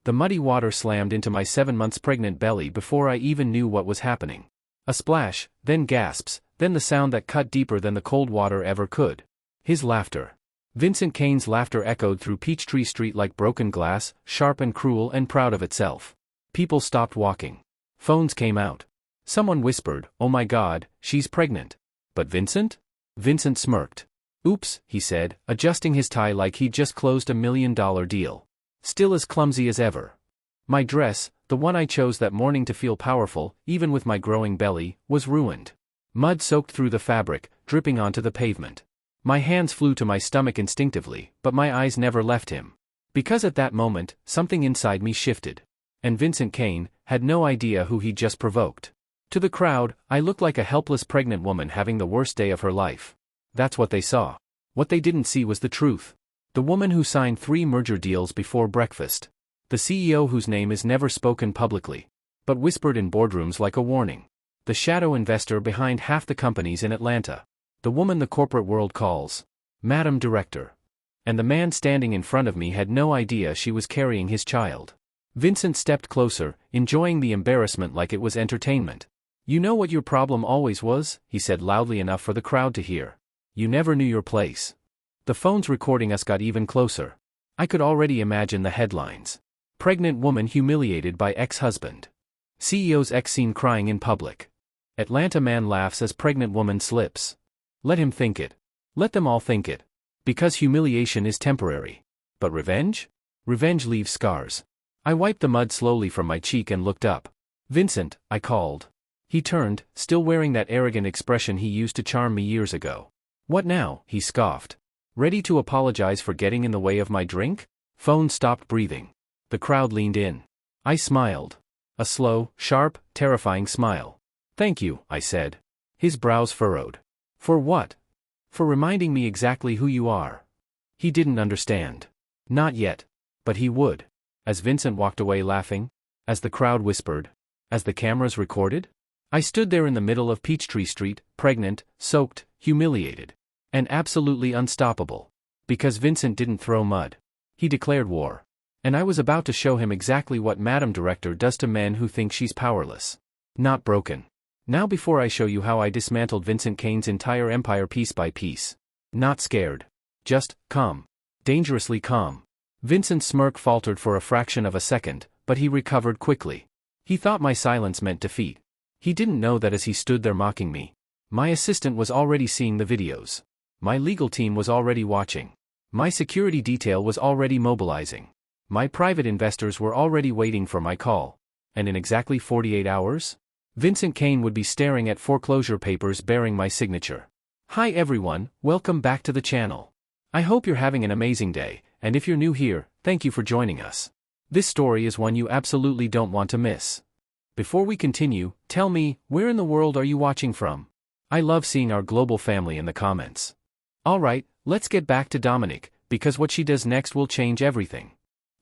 The muddy water slammed into my 7 months pregnant belly before I even knew what was happening. A splash, then gasps, then the sound that cut deeper than the cold water ever could. His laughter. Vincent Kane's laughter echoed through Peachtree Street like broken glass, sharp and cruel and proud of itself. People stopped walking. Phones came out. Someone whispered, "Oh my God, she's pregnant." But Vincent? Vincent smirked. "Oops," he said, adjusting his tie like he'd just closed a $1 million deal. Still as clumsy as ever. My dress, the one I chose that morning to feel powerful, even with my growing belly, was ruined. Mud soaked through the fabric, dripping onto the pavement. My hands flew to my stomach instinctively, but my eyes never left him. Because at that moment, something inside me shifted. And Vincent Kane had no idea who he'd just provoked. To the crowd, I looked like a helpless pregnant woman having the worst day of her life. That's what they saw. What they didn't see was the truth. The woman who signed 3 merger deals before breakfast. The CEO whose name is never spoken publicly, but whispered in boardrooms like a warning. The shadow investor behind half the companies in Atlanta. The woman the corporate world calls Madam Director. And the man standing in front of me had no idea she was carrying his child. Vincent stepped closer, enjoying the embarrassment like it was entertainment. "You know what your problem always was?" he said loudly enough for the crowd to hear. "You never knew your place." The phones recording us got even closer. I could already imagine the headlines. Pregnant woman humiliated by ex-husband. CEO's ex seen crying in public. Atlanta man laughs as pregnant woman slips. Let him think it. Let them all think it. Because humiliation is temporary. But revenge? Revenge leaves scars. I wiped the mud slowly from my cheek and looked up. "Vincent," I called. He turned, still wearing that arrogant expression he used to charm me years ago. "What now?" he scoffed. "Ready to apologize for getting in the way of my drink?" Phone stopped breathing. The crowd leaned in. I smiled. A slow, sharp, terrifying smile. "Thank you," I said. His brows furrowed. "For what?" "For reminding me exactly who you are." He didn't understand. Not yet. But he would. As Vincent walked away laughing. As the crowd whispered. As the cameras recorded. I stood there in the middle of Peachtree Street, pregnant, soaked, humiliated. And absolutely unstoppable. Because Vincent didn't throw mud. He declared war. And I was about to show him exactly what Madam Director does to men who think she's powerless. Not broken. Now before I show you how I dismantled Vincent Kane's entire empire piece by piece. Not scared. Just calm. Dangerously calm. Vincent's smirk faltered for a fraction of a second, but he recovered quickly. He thought my silence meant defeat. He didn't know that as he stood there mocking me, my assistant was already seeing the videos. My legal team was already watching. My security detail was already mobilizing. My private investors were already waiting for my call. And in exactly 48 hours? Vincent Kane would be staring at foreclosure papers bearing my signature. Hi everyone, welcome back to the channel. I hope you're having an amazing day, and if you're new here, thank you for joining us. This story is one you absolutely don't want to miss. Before we continue, tell me, where in the world are you watching from? I love seeing our global family in the comments. Alright, let's get back to Dominique, because what she does next will change everything.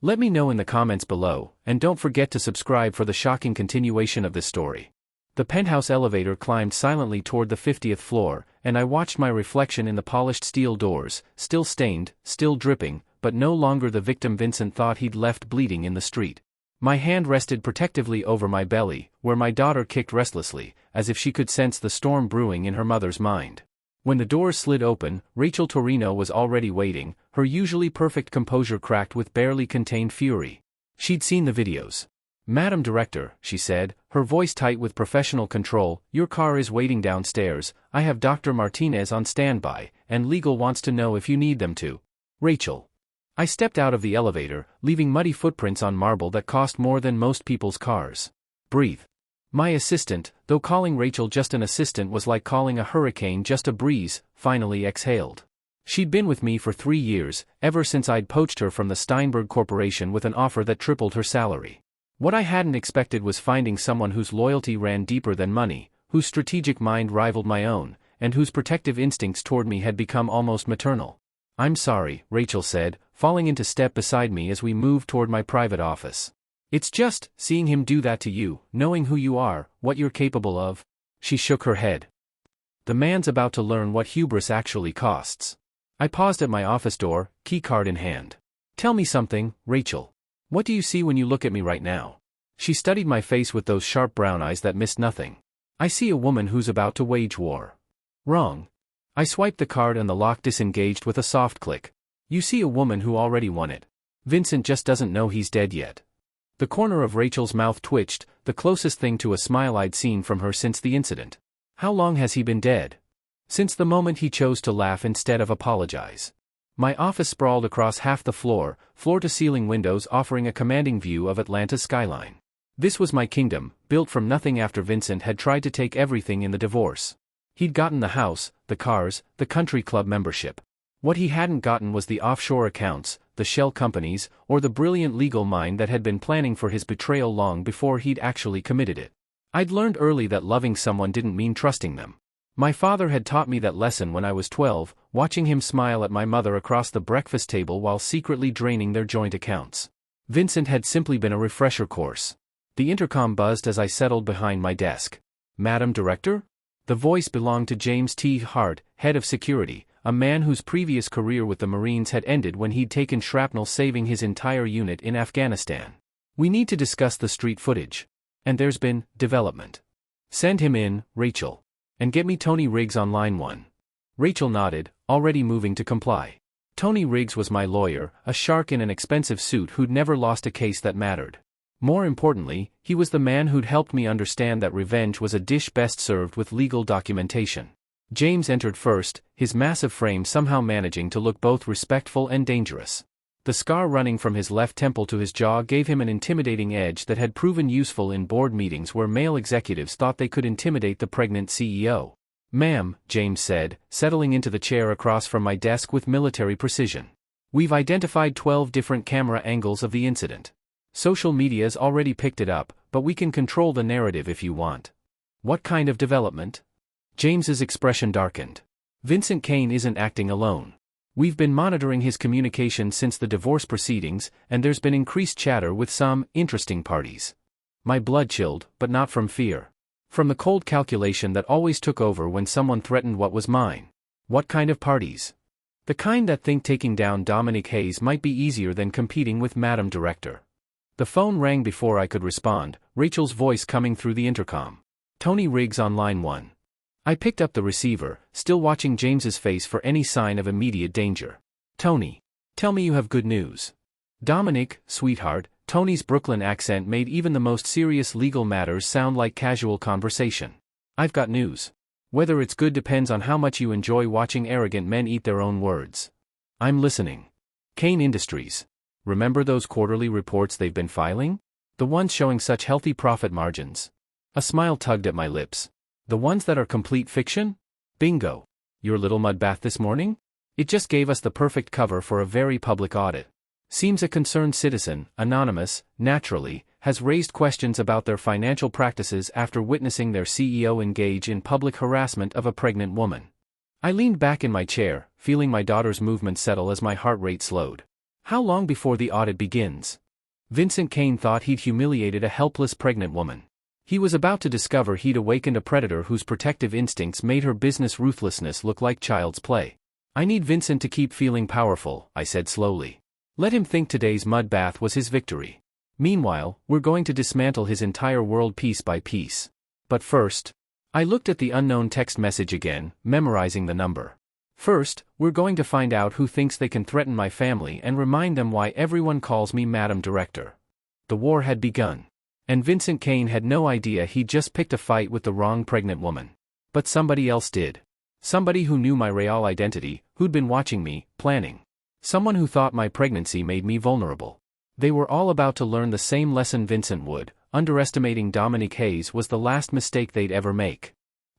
Let me know in the comments below, and don't forget to subscribe for the shocking continuation of this story. The penthouse elevator climbed silently toward the 50th floor, and I watched my reflection in the polished steel doors, still stained, still dripping, but no longer the victim Vincent thought he'd left bleeding in the street. My hand rested protectively over my belly, where my daughter kicked restlessly, as if she could sense the storm brewing in her mother's mind. When the doors slid open, Rachel Torino was already waiting, her usually perfect composure cracked with barely contained fury. She'd seen the videos. "Madam Director," she said, her voice tight with professional control, "your car is waiting downstairs, I have Dr. Martinez on standby, and legal wants to know if you need them to." Rachel. I stepped out of the elevator, leaving muddy footprints on marble that cost more than most people's cars. Breathe. My assistant, though calling Rachel just an assistant was like calling a hurricane just a breeze, finally exhaled. She'd been with me for 3 years, ever since I'd poached her from the Steinberg Corporation with an offer that tripled her salary. What I hadn't expected was finding someone whose loyalty ran deeper than money, whose strategic mind rivaled my own, and whose protective instincts toward me had become almost maternal. "I'm sorry," Rachel said, falling into step beside me as we moved toward my private office. "It's just, seeing him do that to you, knowing who you are, what you're capable of." She shook her head. "The man's about to learn what hubris actually costs." I paused at my office door, keycard in hand. "Tell me something, Rachel. What do you see when you look at me right now? She studied my face with those sharp brown eyes that missed nothing. I see a woman who's about to wage war. Wrong. I swiped the card and the lock disengaged with a soft click. You see a woman who already won it. Vincent just doesn't know he's dead yet. The corner of Rachel's mouth twitched, the closest thing to a smile I'd seen from her since the incident. How long has he been dead? Since the moment he chose to laugh instead of apologize. My office sprawled across half the floor-to-ceiling windows offering a commanding view of Atlanta's skyline. This was my kingdom, built from nothing after Vincent had tried to take everything in the divorce. He'd gotten the house, the cars, the country club membership. What he hadn't gotten was the offshore accounts, the shell companies, or the brilliant legal mind that had been planning for his betrayal long before he'd actually committed it. I'd learned early that loving someone didn't mean trusting them. My father had taught me that lesson when I was 12, watching him smile at my mother across the breakfast table while secretly draining their joint accounts. Vincent had simply been a refresher course. The intercom buzzed as I settled behind my desk. Madam Director? The voice belonged to James T. Hart, head of security, a man whose previous career with the Marines had ended when he'd taken shrapnel saving his entire unit in Afghanistan. We need to discuss the street footage. And there's been development. Send him in, Rachel. And get me Tony Riggs on line 1. Rachel nodded, already moving to comply. Tony Riggs was my lawyer, a shark in an expensive suit who'd never lost a case that mattered. More importantly, he was the man who'd helped me understand that revenge was a dish best served with legal documentation. James entered first, his massive frame somehow managing to look both respectful and dangerous. The scar running from his left temple to his jaw gave him an intimidating edge that had proven useful in board meetings where male executives thought they could intimidate the pregnant CEO. Ma'am, James said, settling into the chair across from my desk with military precision. We've identified 12 different camera angles of the incident. Social media's already picked it up, but we can control the narrative if you want. What kind of development? James's expression darkened. Vincent Kane isn't acting alone. We've been monitoring his communication since the divorce proceedings, and there's been increased chatter with some interesting parties. My blood chilled, but not from fear. From the cold calculation that always took over when someone threatened what was mine. What kind of parties? The kind that think taking down Dominique Hayes might be easier than competing with Madam Director. The phone rang before I could respond, Rachel's voice coming through the intercom. Tony Riggs on line 1. I picked up the receiver, still watching James's face for any sign of immediate danger. Tony. Tell me you have good news. Dominic, sweetheart. Tony's Brooklyn accent made even the most serious legal matters sound like casual conversation. I've got news. Whether it's good depends on how much you enjoy watching arrogant men eat their own words. I'm listening. Kane Industries. Remember those quarterly reports they've been filing? The ones showing such healthy profit margins. A smile tugged at my lips. The ones that are complete fiction? Bingo. Your little mud bath this morning? It just gave us the perfect cover for a very public audit. Seems a concerned citizen, anonymous, naturally, has raised questions about their financial practices after witnessing their CEO engage in public harassment of a pregnant woman. I leaned back in my chair, feeling my daughter's movements settle as my heart rate slowed. How long before the audit begins? Vincent Kane thought he'd humiliated a helpless pregnant woman. He was about to discover he'd awakened a predator whose protective instincts made her business ruthlessness look like child's play. I need Vincent to keep feeling powerful, I said slowly. Let him think today's mud bath was his victory. Meanwhile, we're going to dismantle his entire world piece by piece. But first, I looked at the unknown text message again, memorizing the number. First, we're going to find out who thinks they can threaten my family and remind them why everyone calls me Madam Director. The war had begun. And Vincent Kane had no idea he'd just picked a fight with the wrong pregnant woman. But somebody else did. Somebody who knew my real identity, who'd been watching me, planning. Someone who thought my pregnancy made me vulnerable. They were all about to learn the same lesson Vincent would. Underestimating Dominique Hayes was the last mistake they'd ever make.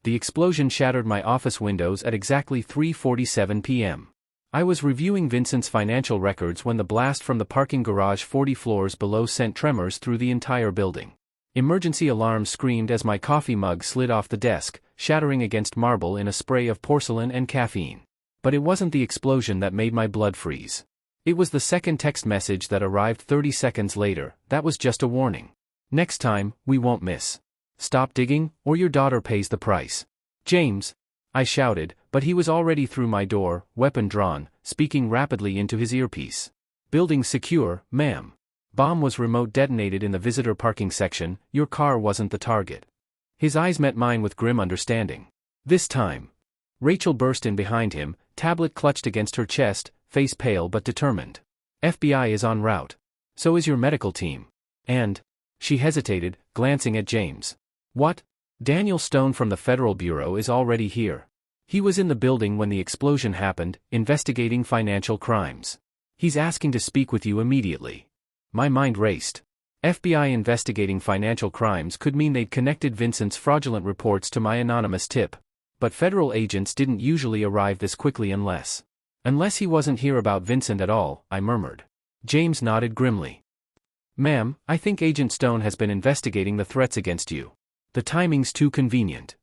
The explosion shattered my office windows at exactly 3:47 p.m. I was reviewing Vincent's financial records when the blast from the parking garage 40 floors below sent tremors through the entire building. Emergency alarms screamed as my coffee mug slid off the desk, shattering against marble in a spray of porcelain and caffeine. But it wasn't the explosion that made my blood freeze. It was the second text message that arrived 30 seconds later. That was just a warning. Next time, we won't miss. Stop digging, or your daughter pays the price. James, I shouted, but he was already through my door, weapon drawn, speaking rapidly into his earpiece. Building secure, ma'am. Bomb was remote detonated in the visitor parking section, your car wasn't the target. His eyes met mine with grim understanding. This time. Rachel burst in behind him, tablet clutched against her chest, face pale but determined. FBI is en route. So is your medical team. And... She hesitated, glancing at James. What? Daniel Stone from the Federal Bureau is already here. He was in the building when the explosion happened, investigating financial crimes. He's asking to speak with you immediately. My mind raced. FBI investigating financial crimes could mean they'd connected Vincent's fraudulent reports to my anonymous tip. But federal agents didn't usually arrive this quickly unless he wasn't here about Vincent at all, I murmured. James nodded grimly. Ma'am, I think Agent Stone has been investigating the threats against you. The timing's too convenient.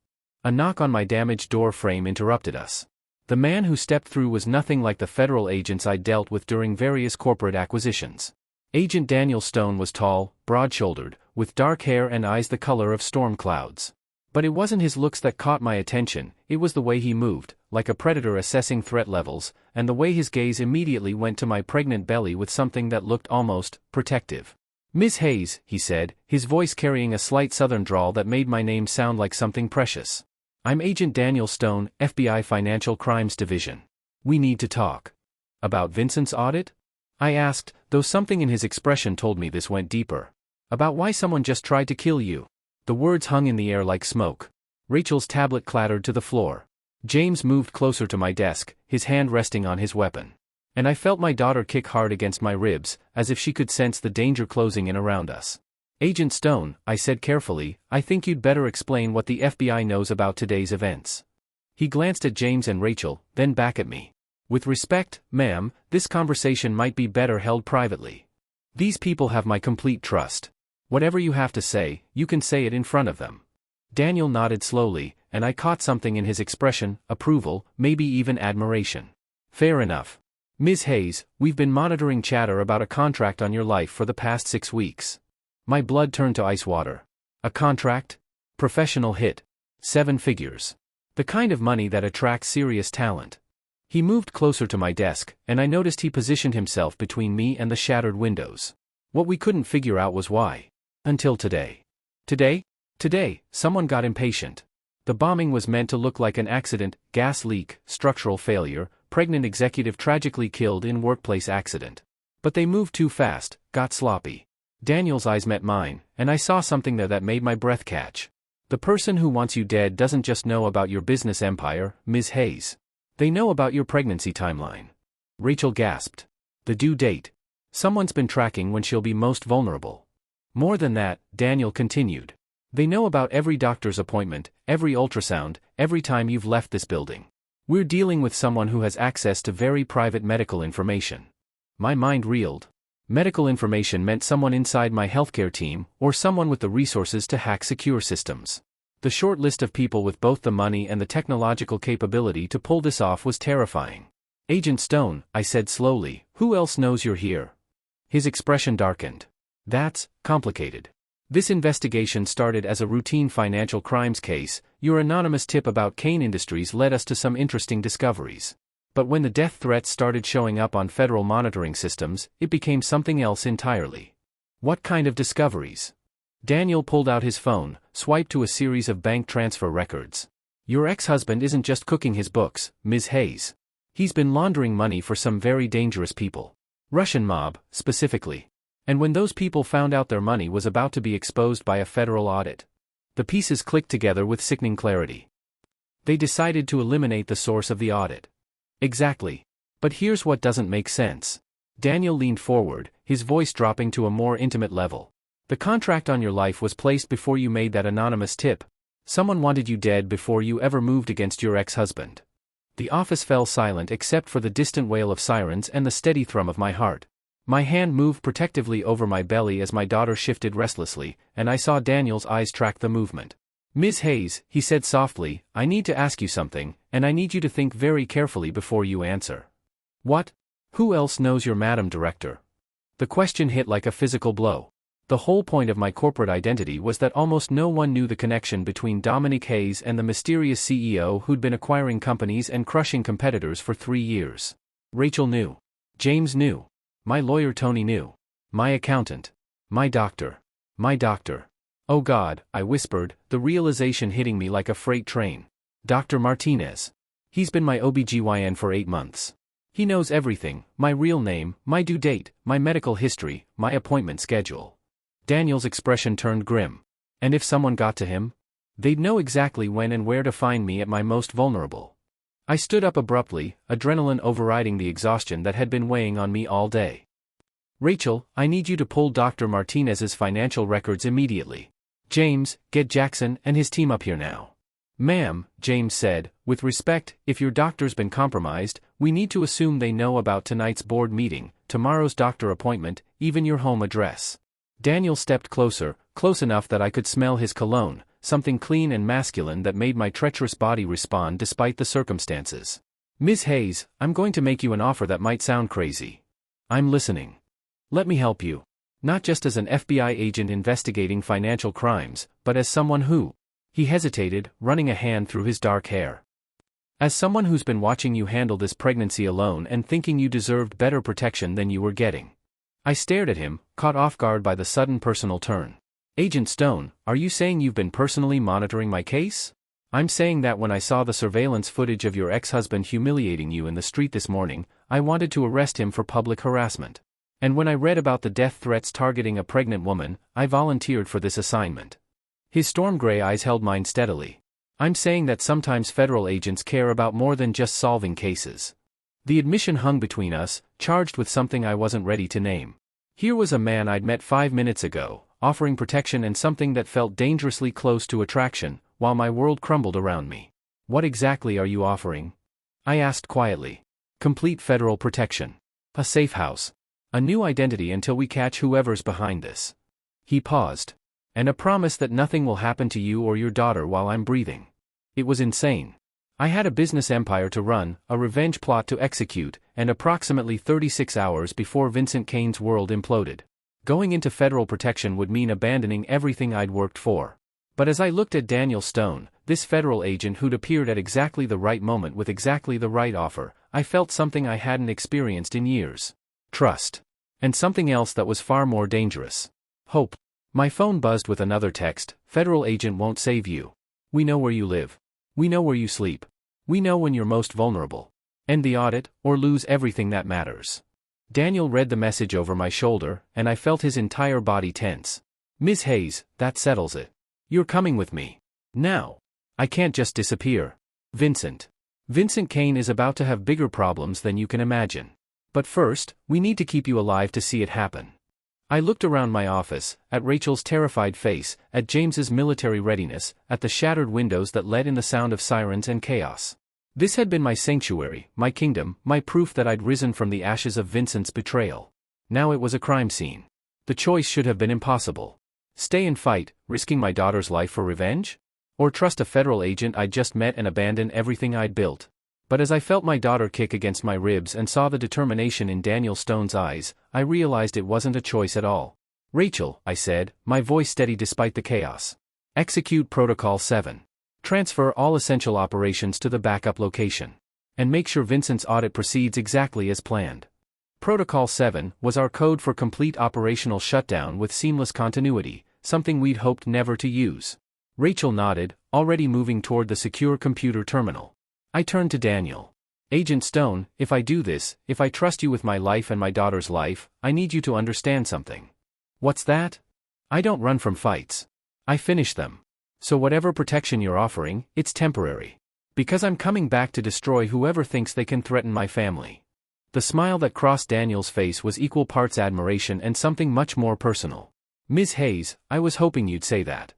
A knock on my damaged door frame interrupted us. The man who stepped through was nothing like the federal agents I'd dealt with during various corporate acquisitions. Agent Daniel Stone was tall, broad-shouldered, with dark hair and eyes the color of storm clouds. But it wasn't his looks that caught my attention, it was the way he moved, like a predator assessing threat levels, and the way his gaze immediately went to my pregnant belly with something that looked almost protective. Ms. Hayes, he said, his voice carrying a slight southern drawl that made my name sound like something precious. I'm Agent Daniel Stone, FBI Financial Crimes Division. We need to talk. About Vincent's audit? I asked, though something in his expression told me this went deeper. About why someone just tried to kill you. The words hung in the air like smoke. Rachel's tablet clattered to the floor. James moved closer to my desk, his hand resting on his weapon. And I felt my daughter kick hard against my ribs, as if she could sense the danger closing in around us. Agent Stone, I said carefully, I think you'd better explain what the FBI knows about today's events. He glanced at James and Rachel, then back at me. With respect, ma'am, this conversation might be better held privately. These people have my complete trust. Whatever you have to say, you can say it in front of them. Daniel nodded slowly, and I caught something in his expression, approval, maybe even admiration. Fair enough. Ms. Hayes, we've been monitoring chatter about a contract on your life for the past 6 weeks. My blood turned to ice water. A contract? Professional hit. 7 figures. The kind of money that attracts serious talent. He moved closer to my desk, and I noticed he positioned himself between me and the shattered windows. What we couldn't figure out was why. Until today. Today, someone got impatient. The bombing was meant to look like an accident, gas leak, structural failure, pregnant executive tragically killed in workplace accident. But they moved too fast, got sloppy. Daniel's eyes met mine, and I saw something there that made my breath catch. The person who wants you dead doesn't just know about your business empire, Ms. Hayes. They know about your pregnancy timeline. Rachel gasped. The due date. Someone's been tracking when she'll be most vulnerable. More than that, Daniel continued. They know about every doctor's appointment, every ultrasound, every time you've left this building. We're dealing with someone who has access to very private medical information. My mind reeled. Medical information meant someone inside my healthcare team, or someone with the resources to hack secure systems. The short list of people with both the money and the technological capability to pull this off was terrifying. Agent Stone, I said slowly, who else knows you're here? His expression darkened. That's complicated. This investigation started as a routine financial crimes case. Your anonymous tip about Kane Industries led us to some interesting discoveries. But when the death threats started showing up on federal monitoring systems, it became something else entirely. What kind of discoveries? Daniel pulled out his phone, swiped to a series of bank transfer records. Your ex-husband isn't just cooking his books, Ms. Hayes. He's been laundering money for some very dangerous people. Russian mob, specifically. And when those people found out their money was about to be exposed by a federal audit, the pieces clicked together with sickening clarity. They decided to eliminate the source of the audit. Exactly. But here's what doesn't make sense. Daniel leaned forward, his voice dropping to a more intimate level. The contract on your life was placed before you made that anonymous tip. Someone wanted you dead before you ever moved against your ex-husband. The office fell silent except for the distant wail of sirens and the steady thrum of my heart. My hand moved protectively over my belly as my daughter shifted restlessly, and I saw Daniel's eyes track the movement. Ms. Hayes, he said softly, I need to ask you something, and I need you to think very carefully before you answer. What? Who else knows you're Madam Director? The question hit like a physical blow. The whole point of my corporate identity was that almost no one knew the connection between Dominique Hayes and the mysterious CEO who'd been acquiring companies and crushing competitors for 3 years. Rachel knew. James knew. My lawyer Tony knew. My accountant. My doctor. My doctor. Oh God, I whispered, the realization hitting me like a freight train. Dr. Martinez. He's been my OBGYN for 8 months. He knows everything, my real name, my due date, my medical history, my appointment schedule. Daniel's expression turned grim. And if someone got to him? They'd know exactly when and where to find me at my most vulnerable. I stood up abruptly, adrenaline overriding the exhaustion that had been weighing on me all day. Rachel, I need you to pull Dr. Martinez's financial records immediately. James, get Jackson and his team up here now. Ma'am, James said, with respect, if your doctor's been compromised, we need to assume they know about tonight's board meeting, tomorrow's doctor appointment, even your home address. Daniel stepped closer, close enough that I could smell his cologne, something clean and masculine that made my treacherous body respond despite the circumstances. Ms. Hayes, I'm going to make you an offer that might sound crazy. I'm listening. Let me help you. Not just as an FBI agent investigating financial crimes, but as someone who... He hesitated, running a hand through his dark hair. As someone who's been watching you handle this pregnancy alone and thinking you deserved better protection than you were getting. I stared at him, caught off guard by the sudden personal turn. Agent Stone, are you saying you've been personally monitoring my case? I'm saying that when I saw the surveillance footage of your ex-husband humiliating you in the street this morning, I wanted to arrest him for public harassment. And when I read about the death threats targeting a pregnant woman, I volunteered for this assignment. His storm gray eyes held mine steadily. I'm saying that sometimes federal agents care about more than just solving cases. The admission hung between us, charged with something I wasn't ready to name. Here was a man I'd met 5 minutes ago, offering protection and something that felt dangerously close to attraction, while my world crumbled around me. What exactly are you offering? I asked quietly. Complete federal protection. A safe house. A new identity until we catch whoever's behind this. He paused. And a promise that nothing will happen to you or your daughter while I'm breathing. It was insane. I had a business empire to run, a revenge plot to execute, and approximately 36 hours before Vincent Kane's world imploded. Going into federal protection would mean abandoning everything I'd worked for. But as I looked at Daniel Stone, this federal agent who'd appeared at exactly the right moment with exactly the right offer, I felt something I hadn't experienced in years. Trust. And something else that was far more dangerous. Hope. My phone buzzed with another text. Federal agent won't save you. We know where you live. We know where you sleep. We know when you're most vulnerable. End the audit, or lose everything that matters. Daniel read the message over my shoulder, and I felt his entire body tense. Ms. Hayes, that settles it. You're coming with me. Now. I can't just disappear. Vincent Kane is about to have bigger problems than you can imagine. But first, we need to keep you alive to see it happen. I looked around my office, at Rachel's terrified face, at James's military readiness, at the shattered windows that let in the sound of sirens and chaos. This had been my sanctuary, my kingdom, my proof that I'd risen from the ashes of Vincent's betrayal. Now it was a crime scene. The choice should have been impossible. Stay and fight, risking my daughter's life for revenge? Or trust a federal agent I'd just met and abandon everything I'd built? But as I felt my daughter kick against my ribs and saw the determination in Daniel Stone's eyes, I realized it wasn't a choice at all. Rachel, I said, my voice steady despite the chaos. Execute Protocol 7. Transfer all essential operations to the backup location. And make sure Vincent's audit proceeds exactly as planned. Protocol 7 was our code for complete operational shutdown with seamless continuity, something we'd hoped never to use. Rachel nodded, already moving toward the secure computer terminal. I turned to Daniel. Agent Stone, if I do this, if I trust you with my life and my daughter's life, I need you to understand something. What's that? I don't run from fights. I finish them. So whatever protection you're offering, it's temporary. Because I'm coming back to destroy whoever thinks they can threaten my family. The smile that crossed Daniel's face was equal parts admiration and something much more personal. Ms. Hayes, I was hoping you'd say that.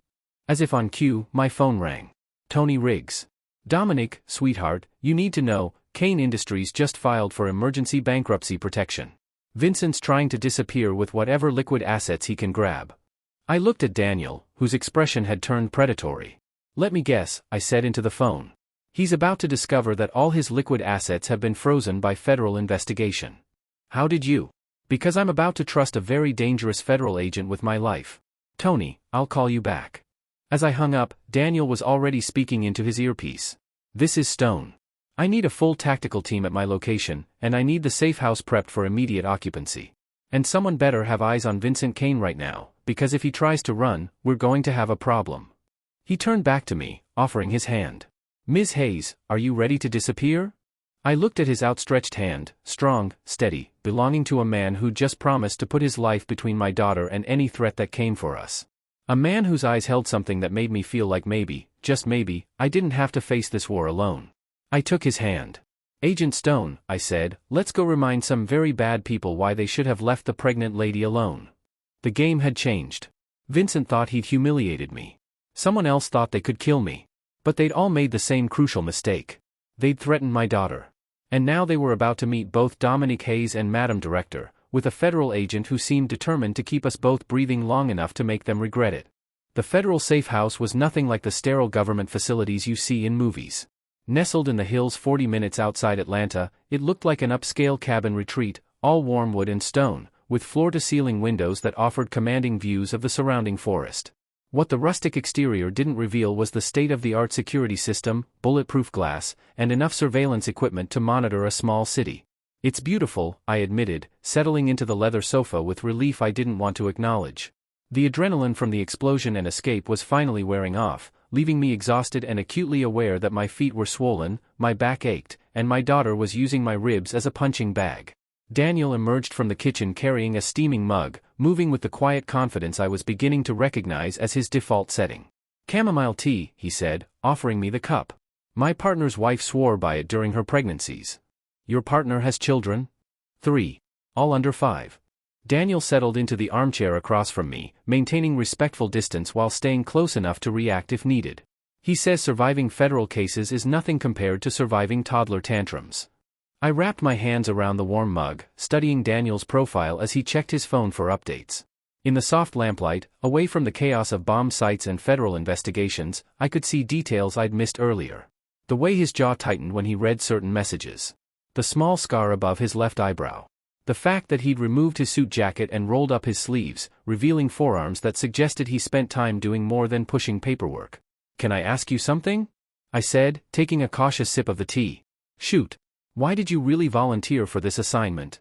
As if on cue, my phone rang. Tony Riggs. Dominic, sweetheart, you need to know, Kane Industries just filed for emergency bankruptcy protection. Vincent's trying to disappear with whatever liquid assets he can grab. I looked at Daniel, whose expression had turned predatory. Let me guess, I said into the phone. He's about to discover that all his liquid assets have been frozen by federal investigation. How did you? Because I'm about to trust a very dangerous federal agent with my life. Tony, I'll call you back. As I hung up, Daniel was already speaking into his earpiece. This is Stone. I need a full tactical team at my location, and I need the safe house prepped for immediate occupancy. And someone better have eyes on Vincent Kane right now, because if he tries to run, we're going to have a problem. He turned back to me, offering his hand. Ms. Hayes, are you ready to disappear? I looked at his outstretched hand, strong, steady, belonging to a man who'd just promised to put his life between my daughter and any threat that came for us. A man whose eyes held something that made me feel like maybe, just maybe, I didn't have to face this war alone. I took his hand. Agent Stone, I said, let's go remind some very bad people why they should have left the pregnant lady alone. The game had changed. Vincent thought he'd humiliated me. Someone else thought they could kill me. But they'd all made the same crucial mistake. They'd threatened my daughter. And now they were about to meet both Dominique Hayes and Madam Director, with a federal agent who seemed determined to keep us both breathing long enough to make them regret it. The federal safe house was nothing like the sterile government facilities you see in movies. Nestled in the hills 40 minutes outside Atlanta, it looked like an upscale cabin retreat, all warm wood and stone, with floor-to-ceiling windows that offered commanding views of the surrounding forest. What the rustic exterior didn't reveal was the state-of-the-art security system, bulletproof glass, and enough surveillance equipment to monitor a small city. It's beautiful, I admitted, settling into the leather sofa with relief I didn't want to acknowledge. The adrenaline from the explosion and escape was finally wearing off, leaving me exhausted and acutely aware that my feet were swollen, my back ached, and my daughter was using my ribs as a punching bag. Daniel emerged from the kitchen carrying a steaming mug, moving with the quiet confidence I was beginning to recognize as his default setting. Chamomile tea, he said, offering me the cup. My partner's wife swore by it during her pregnancies. Your partner has children? 3. All under 5. Daniel settled into the armchair across from me, maintaining respectful distance while staying close enough to react if needed. He says surviving federal cases is nothing compared to surviving toddler tantrums. I wrapped my hands around the warm mug, studying Daniel's profile as he checked his phone for updates. In the soft lamplight, away from the chaos of bomb sites and federal investigations, I could see details I'd missed earlier. The way his jaw tightened when he read certain messages. The small scar above his left eyebrow. The fact that he'd removed his suit jacket and rolled up his sleeves, revealing forearms that suggested he spent time doing more than pushing paperwork. Can I ask you something? I said, taking a cautious sip of the tea. Shoot. Why did you really volunteer for this assignment?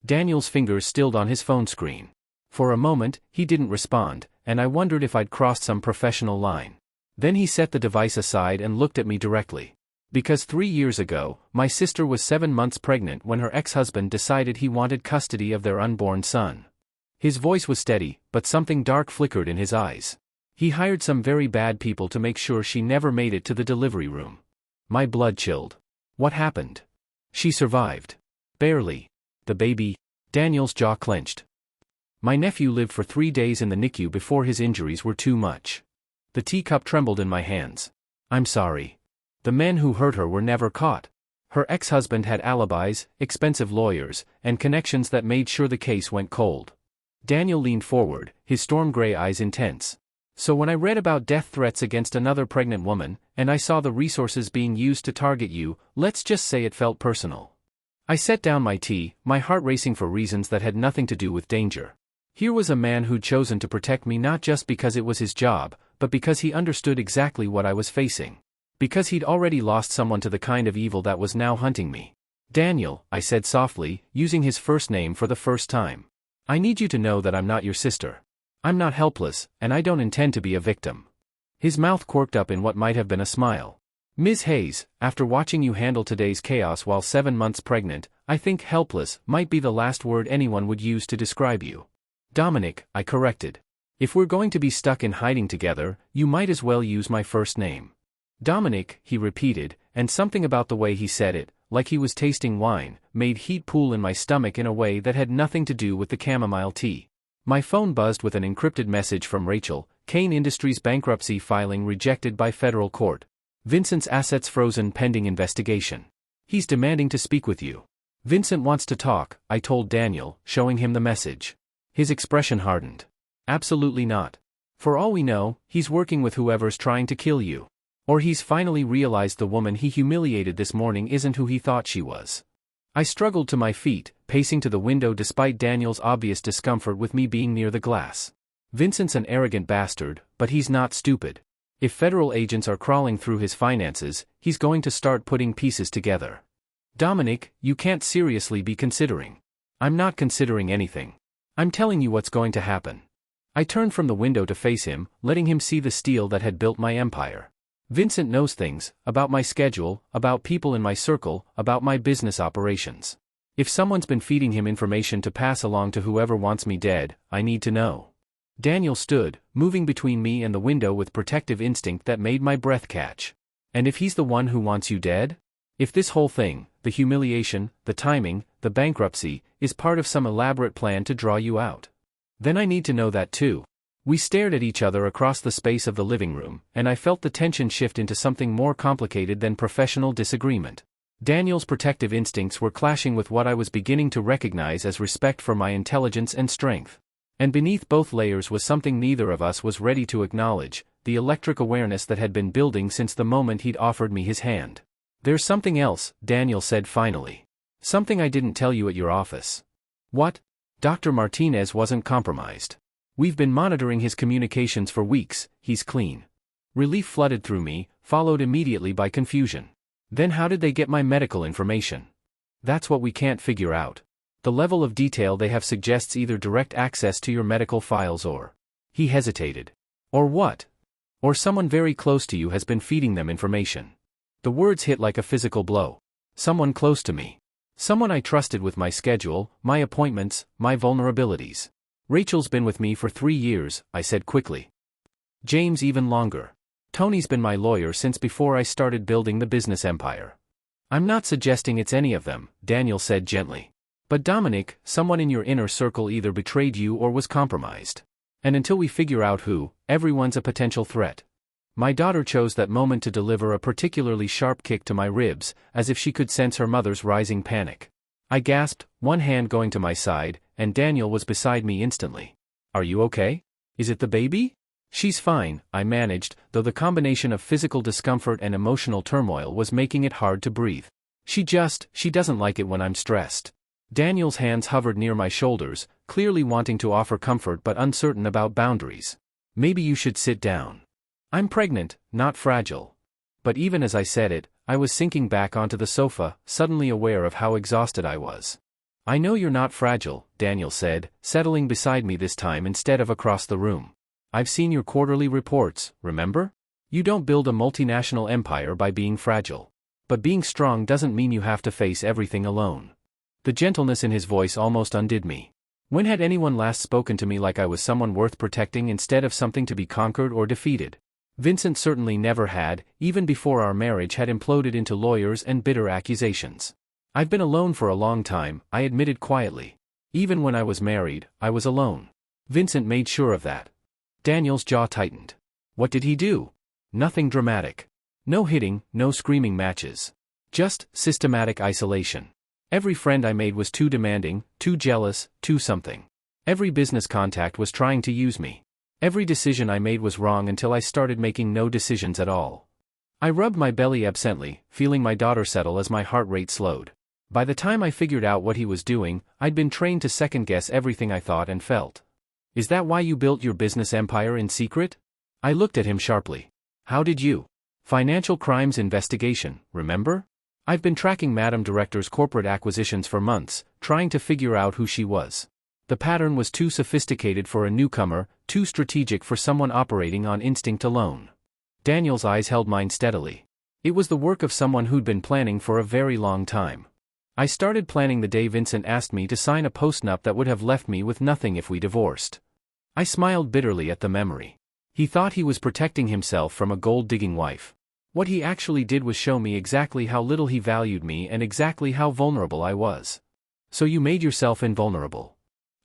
Daniel's fingers stilled on his phone screen. For a moment, he didn't respond, and I wondered if I'd crossed some professional line. Then he set the device aside and looked at me directly. Because 3 years ago, my sister was 7 months pregnant when her ex-husband decided he wanted custody of their unborn son. His voice was steady, but something dark flickered in his eyes. He hired some very bad people to make sure she never made it to the delivery room. My blood chilled. What happened? She survived. Barely. The baby. Daniel's jaw clenched. My nephew lived for 3 days in the NICU before his injuries were too much. The teacup trembled in my hands. I'm sorry. The men who hurt her were never caught. Her ex-husband had alibis, expensive lawyers, and connections that made sure the case went cold. Daniel leaned forward, his storm gray eyes intense. So when I read about death threats against another pregnant woman, and I saw the resources being used to target you, let's just say it felt personal. I set down my tea, my heart racing for reasons that had nothing to do with danger. Here was a man who'd chosen to protect me not just because it was his job, but because he understood exactly what I was facing. Because he'd already lost someone to the kind of evil that was now hunting me. Daniel, I said softly, using his first name for the first time. I need you to know that I'm not your sister. I'm not helpless, and I don't intend to be a victim. His mouth quirked up in what might have been a smile. Ms. Hayes, after watching you handle today's chaos while 7 months pregnant, I think helpless might be the last word anyone would use to describe you. Dominic, I corrected. If we're going to be stuck in hiding together, you might as well use my first name. Dominic, he repeated, and something about the way he said it, like he was tasting wine, made heat pool in my stomach in a way that had nothing to do with the chamomile tea. My phone buzzed with an encrypted message from Rachel. Kane Industries bankruptcy filing rejected by federal court. Vincent's assets frozen pending investigation. He's demanding to speak with you. Vincent wants to talk, I told Daniel, showing him the message. His expression hardened. Absolutely not. For all we know, he's working with whoever's trying to kill you. Or he's finally realized the woman he humiliated this morning isn't who he thought she was. I struggled to my feet, pacing to the window despite Daniel's obvious discomfort with me being near the glass. Vincent's an arrogant bastard, but he's not stupid. If federal agents are crawling through his finances, he's going to start putting pieces together. Dominic, you can't seriously be considering. I'm not considering anything. I'm telling you what's going to happen. I turned from the window to face him, letting him see the steel that had built my empire. Vincent knows things, about my schedule, about people in my circle, about my business operations. If someone's been feeding him information to pass along to whoever wants me dead, I need to know. Daniel stood, moving between me and the window with protective instinct that made my breath catch. And if he's the one who wants you dead? If this whole thing, the humiliation, the timing, the bankruptcy, is part of some elaborate plan to draw you out, then I need to know that too. We stared at each other across the space of the living room, and I felt the tension shift into something more complicated than professional disagreement. Daniel's protective instincts were clashing with what I was beginning to recognize as respect for my intelligence and strength. And beneath both layers was something neither of us was ready to acknowledge, the electric awareness that had been building since the moment he'd offered me his hand. "There's something else," Daniel said finally. "Something I didn't tell you at your office." "What?" Dr. Martinez wasn't compromised. "We've been monitoring his communications for weeks, he's clean." Relief flooded through me, followed immediately by confusion. "Then how did they get my medical information?" "That's what we can't figure out. The level of detail they have suggests either direct access to your medical files or..." He hesitated. "Or what?" "Or someone very close to you has been feeding them information." The words hit like a physical blow. Someone close to me. Someone I trusted with my schedule, my appointments, my vulnerabilities. "Rachel's been with me for 3 years, I said quickly. "James even longer. Tony's been my lawyer since before I started building the business empire." "I'm not suggesting it's any of them," Daniel said gently. "But Dominique, someone in your inner circle either betrayed you or was compromised. And until we figure out who, everyone's a potential threat." My daughter chose that moment to deliver a particularly sharp kick to my ribs, as if she could sense her mother's rising panic. I gasped, one hand going to my side, and Daniel was beside me instantly. "Are you okay? Is it the baby?" "She's fine," I managed, though the combination of physical discomfort and emotional turmoil was making it hard to breathe. She doesn't like it when I'm stressed." Daniel's hands hovered near my shoulders, clearly wanting to offer comfort but uncertain about boundaries. "Maybe you should sit down. I'm pregnant, not fragile." But even as I said it, I was sinking back onto the sofa, suddenly aware of how exhausted I was. "I know you're not fragile," Daniel said, settling beside me this time instead of across the room. "I've seen your quarterly reports, remember? You don't build a multinational empire by being fragile. But being strong doesn't mean you have to face everything alone." The gentleness in his voice almost undid me. When had anyone last spoken to me like I was someone worth protecting instead of something to be conquered or defeated? Vincent certainly never had, even before our marriage had imploded into lawyers and bitter accusations. "I've been alone for a long time," I admitted quietly. "Even when I was married, I was alone." Vincent made sure of that. Daniel's jaw tightened. "What did he do?" "Nothing dramatic. No hitting, no screaming matches. Just systematic isolation. Every friend I made was too demanding, too jealous, too something. Every business contact was trying to use me. Every decision I made was wrong until I started making no decisions at all." I rubbed my belly absently, feeling my daughter settle as my heart rate slowed. By the time I figured out what he was doing, I'd been trained to second-guess everything I thought and felt. "Is that why you built your business empire in secret?" I looked at him sharply. "How did you?" "Financial crimes investigation, remember? I've been tracking Madam Director's corporate acquisitions for months, trying to figure out who she was. The pattern was too sophisticated for a newcomer, too strategic for someone operating on instinct alone." Daniel's eyes held mine steadily. "It was the work of someone who'd been planning for a very long time. I started planning the day Vincent asked me to sign a postnup that would have left me with nothing if we divorced." I smiled bitterly at the memory. He thought he was protecting himself from a gold-digging wife. What he actually did was show me exactly how little he valued me and exactly how vulnerable I was. "So you made yourself invulnerable."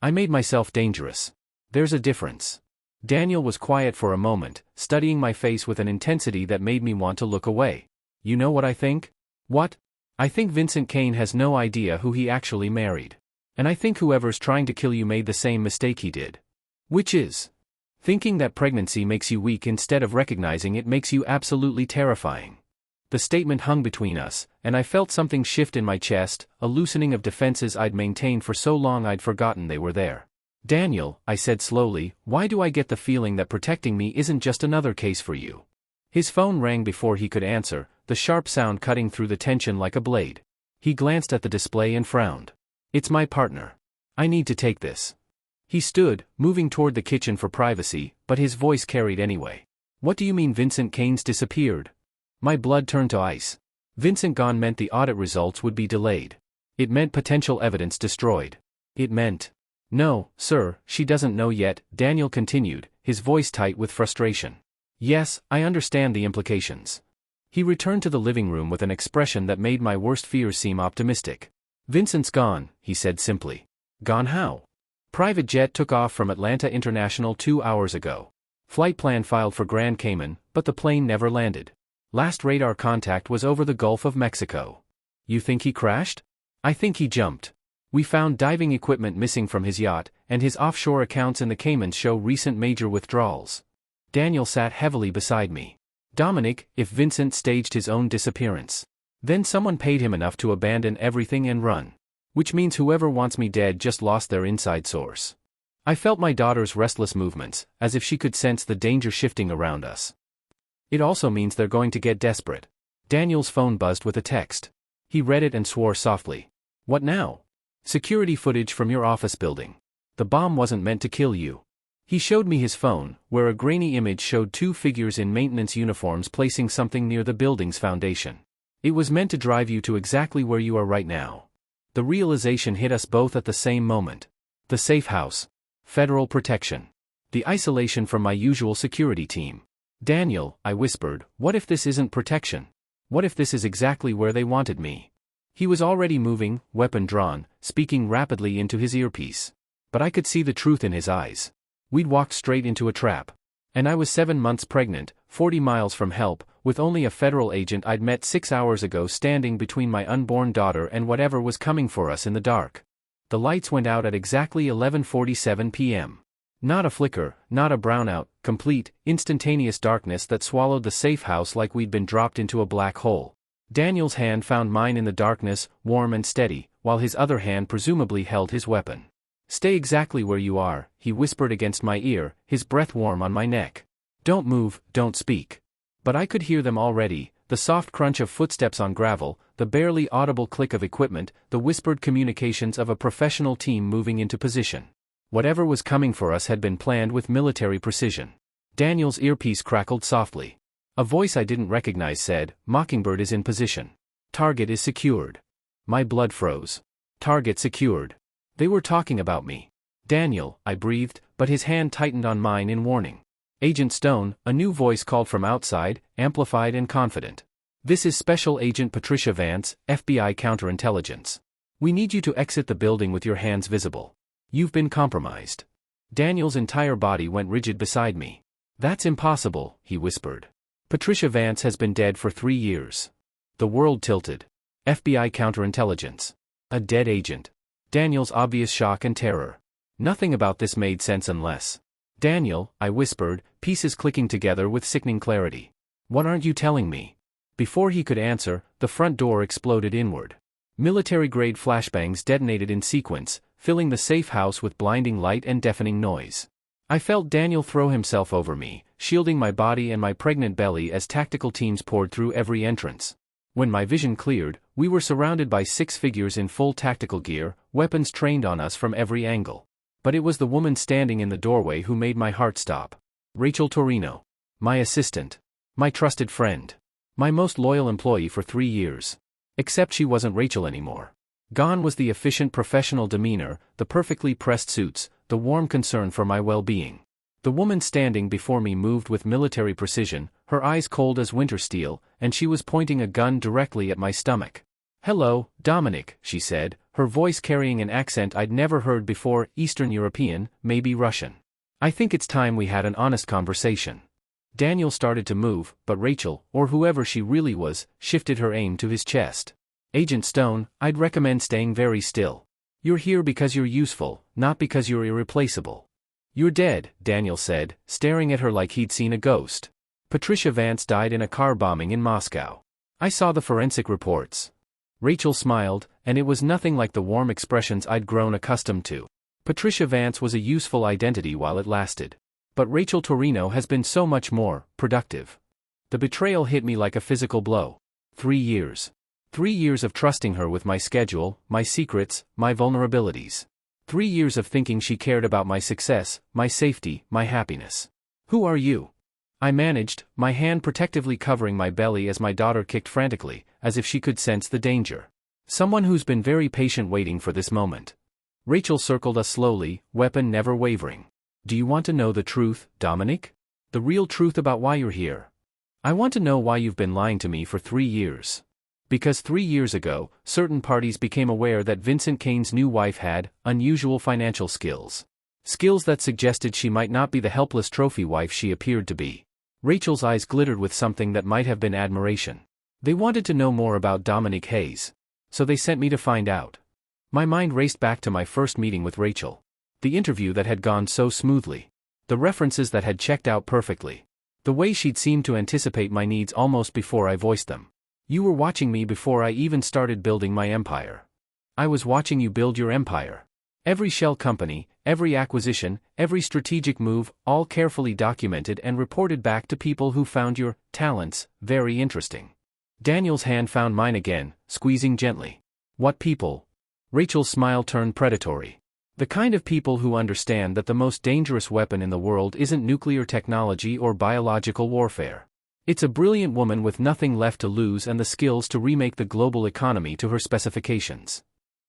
"I made myself dangerous. There's a difference." Daniel was quiet for a moment, studying my face with an intensity that made me want to look away. "You know what I think?" "What?" "I think Vincent Kane has no idea who he actually married. And I think whoever's trying to kill you made the same mistake he did." "Which is?" "Thinking that pregnancy makes you weak instead of recognizing it makes you absolutely terrifying." The statement hung between us, and I felt something shift in my chest, a loosening of defenses I'd maintained for so long I'd forgotten they were there. "Daniel," I said slowly, "why do I get the feeling that protecting me isn't just another case for you?" His phone rang before he could answer, the sharp sound cutting through the tension like a blade. He glanced at the display and frowned. "It's my partner. I need to take this." He stood, moving toward the kitchen for privacy, but his voice carried anyway. What do you mean Vincent Keynes disappeared? My blood turned to ice. Vincent gone meant the audit results would be delayed. It meant potential evidence destroyed. It meant... No, sir, she doesn't know yet, Daniel continued, his voice tight with frustration. Yes, I understand the implications. He returned to the living room with an expression that made my worst fears seem optimistic. Vincent's gone, he said simply. Gone how? Private jet took off from Atlanta International 2 hours ago. Flight plan filed for Grand Cayman, but the plane never landed. Last radar contact was over the Gulf of Mexico. You think he crashed? I think he jumped. We found diving equipment missing from his yacht, and his offshore accounts in the Caymans show recent major withdrawals. Daniel sat heavily beside me. Dominic, if Vincent staged his own disappearance, then someone paid him enough to abandon everything and run. Which means whoever wants me dead just lost their inside source. I felt my daughter's restless movements, as if she could sense the danger shifting around us. It also means they're going to get desperate. Daniel's phone buzzed with a text. He read it and swore softly. What now? Security footage from your office building. The bomb wasn't meant to kill you. He showed me his phone, where a grainy image showed 2 figures in maintenance uniforms placing something near the building's foundation. It was meant to drive you to exactly where you are right now. The realization hit us both at the same moment. The safe house. Federal protection. The isolation from my usual security team. Daniel, I whispered, what if this isn't protection? What if this is exactly where they wanted me? He was already moving, weapon drawn, speaking rapidly into his earpiece. But I could see the truth in his eyes. We'd walked straight into a trap. And I was 7 months pregnant, 40 miles from help, with only a federal agent I'd met 6 hours ago standing between my unborn daughter and whatever was coming for us in the dark. The lights went out at exactly 11:47 p.m. Not a flicker, not a brownout, complete, instantaneous darkness that swallowed the safe house like we'd been dropped into a black hole. Daniel's hand found mine in the darkness, warm and steady, while his other hand presumably held his weapon. Stay exactly where you are, he whispered against my ear, his breath warm on my neck. Don't move, don't speak. But I could hear them already, the soft crunch of footsteps on gravel, the barely audible click of equipment, the whispered communications of a professional team moving into position. Whatever was coming for us had been planned with military precision. Daniel's earpiece crackled softly. A voice I didn't recognize said, Mockingbird is in position. Target is secured. My blood froze. Target secured. They were talking about me. Daniel, I breathed, but his hand tightened on mine in warning. Agent Stone, a new voice called from outside, amplified and confident. This is Special Agent Patricia Vance, FBI Counterintelligence. We need you to exit the building with your hands visible. You've been compromised. Daniel's entire body went rigid beside me. That's impossible, he whispered. Patricia Vance has been dead for 3 years. The world tilted. FBI Counterintelligence. A dead agent. Daniel's obvious shock and terror. Nothing about this made sense unless... Daniel, I whispered, pieces clicking together with sickening clarity. What aren't you telling me? Before he could answer, the front door exploded inward. Military-grade flashbangs detonated in sequence, filling the safe house with blinding light and deafening noise. I felt Daniel throw himself over me, shielding my body and my pregnant belly as tactical teams poured through every entrance. When my vision cleared, we were surrounded by 6 figures in full tactical gear, weapons trained on us from every angle. But it was the woman standing in the doorway who made my heart stop. Rachel Torino. My assistant. My trusted friend. My most loyal employee for 3 years. Except she wasn't Rachel anymore. Gone was the efficient professional demeanor, the perfectly pressed suits, the warm concern for my well-being. The woman standing before me moved with military precision, her eyes cold as winter steel, and she was pointing a gun directly at my stomach. Hello, Dominic, she said, her voice carrying an accent I'd never heard before, Eastern European, maybe Russian. I think it's time we had an honest conversation. Daniel started to move, but Rachel, or whoever she really was, shifted her aim to his chest. Agent Stone, I'd recommend staying very still. You're here because you're useful, not because you're irreplaceable. You're dead, Daniel said, staring at her like he'd seen a ghost. Patricia Vance died in a car bombing in Moscow. I saw the forensic reports. Rachel smiled, and it was nothing like the warm expressions I'd grown accustomed to. Patricia Vance was a useful identity while it lasted. But Rachel Torino has been so much more productive. The betrayal hit me like a physical blow. 3 years. 3 years of trusting her with my schedule, my secrets, my vulnerabilities. 3 years of thinking she cared about my success, my safety, my happiness. Who are you? I managed, my hand protectively covering my belly as my daughter kicked frantically, as if she could sense the danger. Someone who's been very patient waiting for this moment. Rachel circled us slowly, weapon never wavering. Do you want to know the truth, Dominique? The real truth about why you're here? I want to know why you've been lying to me for 3 years. Because 3 years ago, certain parties became aware that Vincent Kane's new wife had unusual financial skills. Skills that suggested she might not be the helpless trophy wife she appeared to be. Rachel's eyes glittered with something that might have been admiration. They wanted to know more about Dominique Hayes. So they sent me to find out. My mind raced back to my first meeting with Rachel. The interview that had gone so smoothly. The references that had checked out perfectly. The way she'd seemed to anticipate my needs almost before I voiced them. You were watching me before I even started building my empire. I was watching you build your empire. Every shell company, every acquisition, every strategic move, all carefully documented and reported back to people who found your talents very interesting. Daniel's hand found mine again, squeezing gently. What people? Rachel's smile turned predatory. The kind of people who understand that the most dangerous weapon in the world isn't nuclear technology or biological warfare. It's a brilliant woman with nothing left to lose and the skills to remake the global economy to her specifications.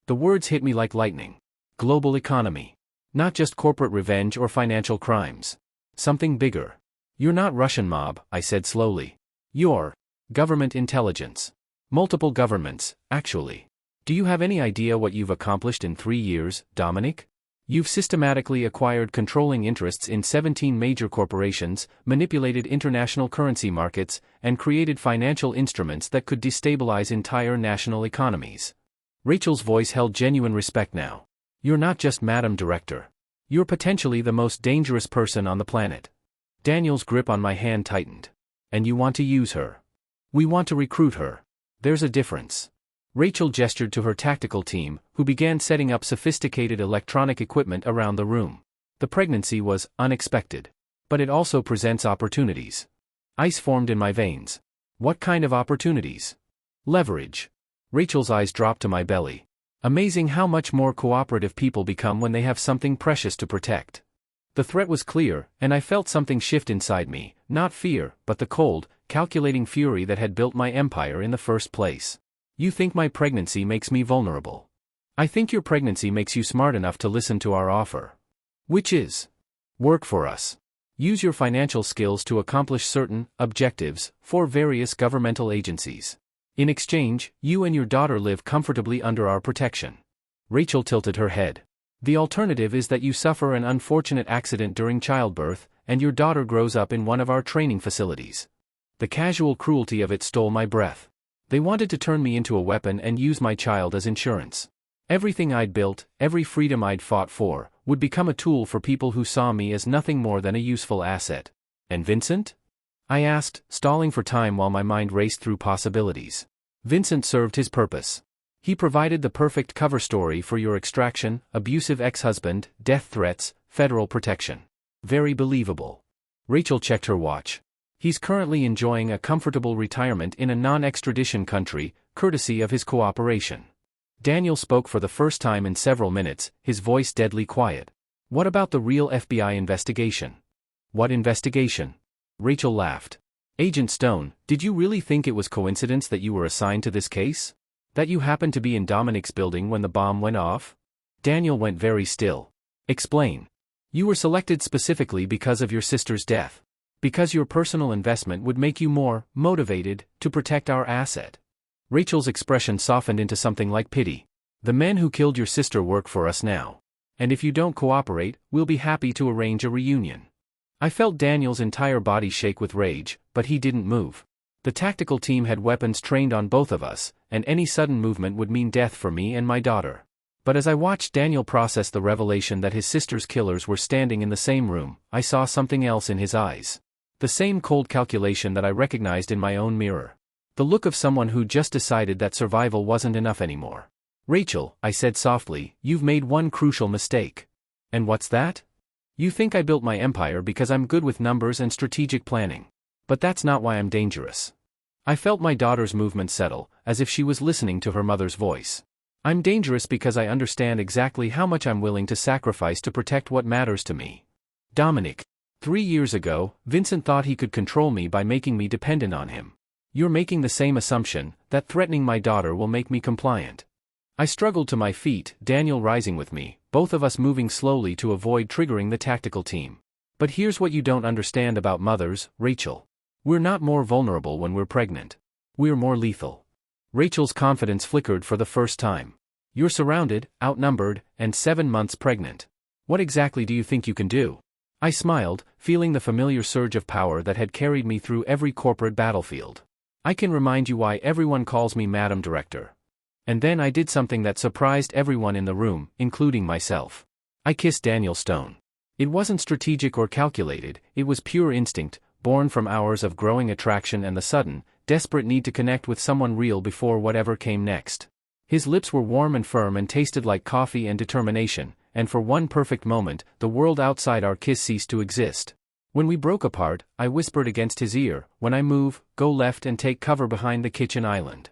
The words hit me like lightning. Global economy. Not just corporate revenge or financial crimes. Something bigger. You're not Russian mob, I said slowly. You're government intelligence. Multiple governments, actually. Do you have any idea what you've accomplished in 3 years, Dominique? You've systematically acquired controlling interests in 17 major corporations, manipulated international currency markets, and created financial instruments that could destabilize entire national economies. Rachel's voice held genuine respect now. You're not just Madam Director. You're potentially the most dangerous person on the planet. Daniel's grip on my hand tightened. And you want to use her. We want to recruit her. There's a difference. Rachel gestured to her tactical team, who began setting up sophisticated electronic equipment around the room. The pregnancy was unexpected. But it also presents opportunities. Ice formed in my veins. What kind of opportunities? Leverage. Rachel's eyes dropped to my belly. Amazing how much more cooperative people become when they have something precious to protect. The threat was clear, and I felt something shift inside me, not fear, but the cold, calculating fury that had built my empire in the first place. You think my pregnancy makes me vulnerable. I think your pregnancy makes you smart enough to listen to our offer. Which is? Work for us. Use your financial skills to accomplish certain objectives for various governmental agencies. In exchange, you and your daughter live comfortably under our protection. Rachel tilted her head. The alternative is that you suffer an unfortunate accident during childbirth, and your daughter grows up in one of our training facilities. The casual cruelty of it stole my breath. They wanted to turn me into a weapon and use my child as insurance. Everything I'd built, every freedom I'd fought for, would become a tool for people who saw me as nothing more than a useful asset. And Vincent? I asked, stalling for time while my mind raced through possibilities. Vincent served his purpose. He provided the perfect cover story for your extraction, abusive ex-husband, death threats, federal protection. Very believable. Rachel checked her watch. He's currently enjoying a comfortable retirement in a non-extradition country, courtesy of his cooperation. Daniel spoke for the first time in several minutes, his voice deadly quiet. What about the real FBI investigation? What investigation? Rachel laughed. Agent Stone, did you really think it was coincidence that you were assigned to this case? That you happened to be in Dominique's building when the bomb went off? Daniel went very still. Explain. You were selected specifically because of your sister's death. Because your personal investment would make you more motivated to protect our asset. Rachel's expression softened into something like pity. The men who killed your sister work for us now. And if you don't cooperate, we'll be happy to arrange a reunion. I felt Daniel's entire body shake with rage, but he didn't move. The tactical team had weapons trained on both of us, and any sudden movement would mean death for me and my daughter. But as I watched Daniel process the revelation that his sister's killers were standing in the same room, I saw something else in his eyes. The same cold calculation that I recognized in my own mirror. The look of someone who just decided that survival wasn't enough anymore. Rachel, I said softly, you've made one crucial mistake. And what's that? You think I built my empire because I'm good with numbers and strategic planning. But that's not why I'm dangerous. I felt my daughter's movement settle, as if she was listening to her mother's voice. I'm dangerous because I understand exactly how much I'm willing to sacrifice to protect what matters to me. Dominic. 3 years ago, Vincent thought he could control me by making me dependent on him. You're making the same assumption, that threatening my daughter will make me compliant. I struggled to my feet, Daniel rising with me, both of us moving slowly to avoid triggering the tactical team. But here's what you don't understand about mothers, Rachel. We're not more vulnerable when we're pregnant. We're more lethal. Rachel's confidence flickered for the first time. You're surrounded, outnumbered, and 7 months pregnant. What exactly do you think you can do? I smiled, feeling the familiar surge of power that had carried me through every corporate battlefield. I can remind you why everyone calls me Madam Director. And then I did something that surprised everyone in the room, including myself. I kissed Daniel Stone. It wasn't strategic or calculated, it was pure instinct, born from hours of growing attraction and the sudden, desperate need to connect with someone real before whatever came next. His lips were warm and firm and tasted like coffee and determination, and for one perfect moment, the world outside our kiss ceased to exist. When we broke apart, I whispered against his ear, "When I move, go left and take cover behind the kitchen island.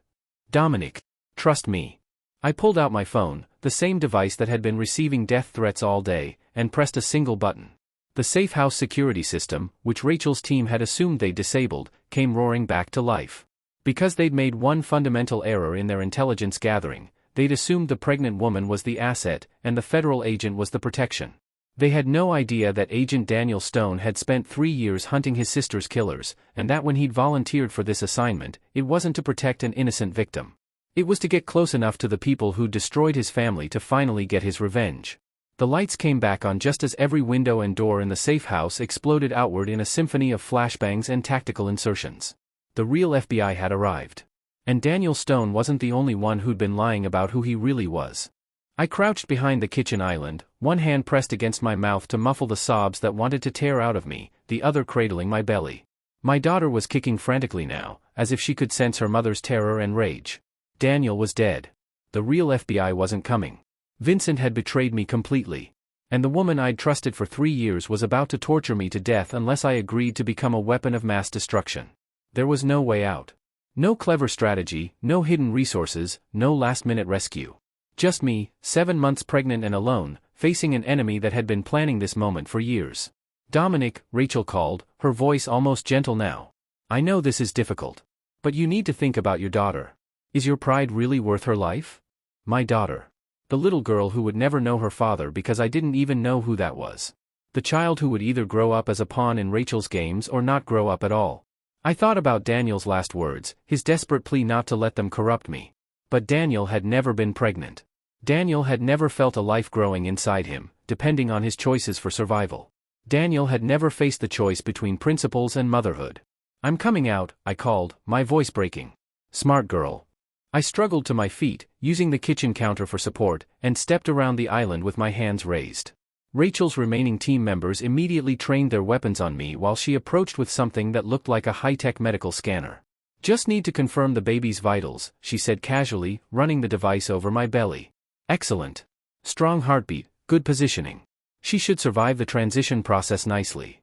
Dominic, trust me." I pulled out my phone, the same device that had been receiving death threats all day, and pressed a single button. The safe house security system, which Rachel's team had assumed they'd disabled, came roaring back to life. Because they'd made one fundamental error in their intelligence gathering, they'd assumed the pregnant woman was the asset, and the federal agent was the protection. They had no idea that Agent Daniel Stone had spent 3 years hunting his sister's killers, and that when he'd volunteered for this assignment, it wasn't to protect an innocent victim. It was to get close enough to the people who'd destroyed his family to finally get his revenge. The lights came back on just as every window and door in the safe house exploded outward in a symphony of flashbangs and tactical insertions. The real FBI had arrived. And Daniel Stone wasn't the only one who'd been lying about who he really was. I crouched behind the kitchen island, one hand pressed against my mouth to muffle the sobs that wanted to tear out of me, the other cradling my belly. My daughter was kicking frantically now, as if she could sense her mother's terror and rage. Daniel was dead. The real FBI wasn't coming. Vincent had betrayed me completely. And the woman I'd trusted for 3 years was about to torture me to death unless I agreed to become a weapon of mass destruction. There was no way out. No clever strategy, no hidden resources, no last-minute rescue. Just me, 7 months pregnant and alone, facing an enemy that had been planning this moment for years. "Dominic," Rachel called, her voice almost gentle now. "I know this is difficult. But you need to think about your daughter. Is your pride really worth her life?" My daughter. The little girl who would never know her father because I didn't even know who that was. The child who would either grow up as a pawn in Rachel's games or not grow up at all. I thought about Daniel's last words, his desperate plea not to let them corrupt me. But Daniel had never been pregnant. Daniel had never felt a life growing inside him, depending on his choices for survival. Daniel had never faced the choice between principles and motherhood. "I'm coming out," I called, my voice breaking. "Smart girl." I struggled to my feet, using the kitchen counter for support, and stepped around the island with my hands raised. Rachel's remaining team members immediately trained their weapons on me while she approached with something that looked like a high-tech medical scanner. "Just need to confirm the baby's vitals," she said casually, running the device over my belly. "Excellent. Strong heartbeat, good positioning. She should survive the transition process nicely."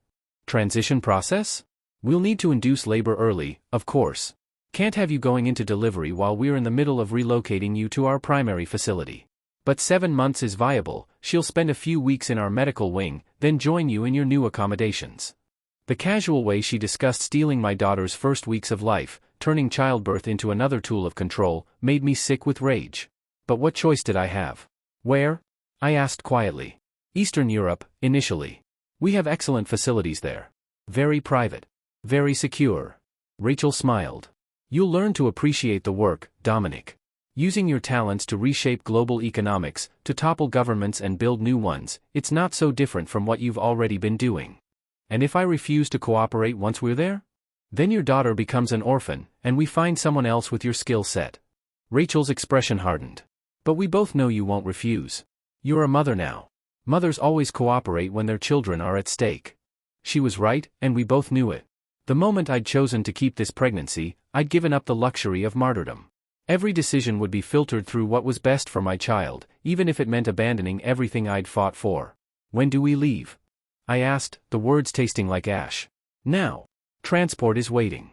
"Transition process? We'll need to induce labor early, of course. Can't have you going into delivery while we're in the middle of relocating you to our primary facility. But 7 months is viable, she'll spend a few weeks in our medical wing, then join you in your new accommodations." The casual way she discussed stealing my daughter's first weeks of life, turning childbirth into another tool of control, made me sick with rage. But what choice did I have? "Where?" I asked quietly. "Eastern Europe, initially. We have excellent facilities there. Very private. Very secure." Rachel smiled. "You'll learn to appreciate the work, Dominic. Using your talents to reshape global economics, to topple governments and build new ones, it's not so different from what you've already been doing. And if I refuse to cooperate once we're there? Then your daughter becomes an orphan, and we find someone else with your skill set." Rachel's expression hardened. "But we both know you won't refuse. You're a mother now. Mothers always cooperate when their children are at stake." She was right, and we both knew it. The moment I'd chosen to keep this pregnancy, I'd given up the luxury of martyrdom. Every decision would be filtered through what was best for my child, even if it meant abandoning everything I'd fought for. "When do we leave?" I asked, the words tasting like ash. "Now. Transport is waiting."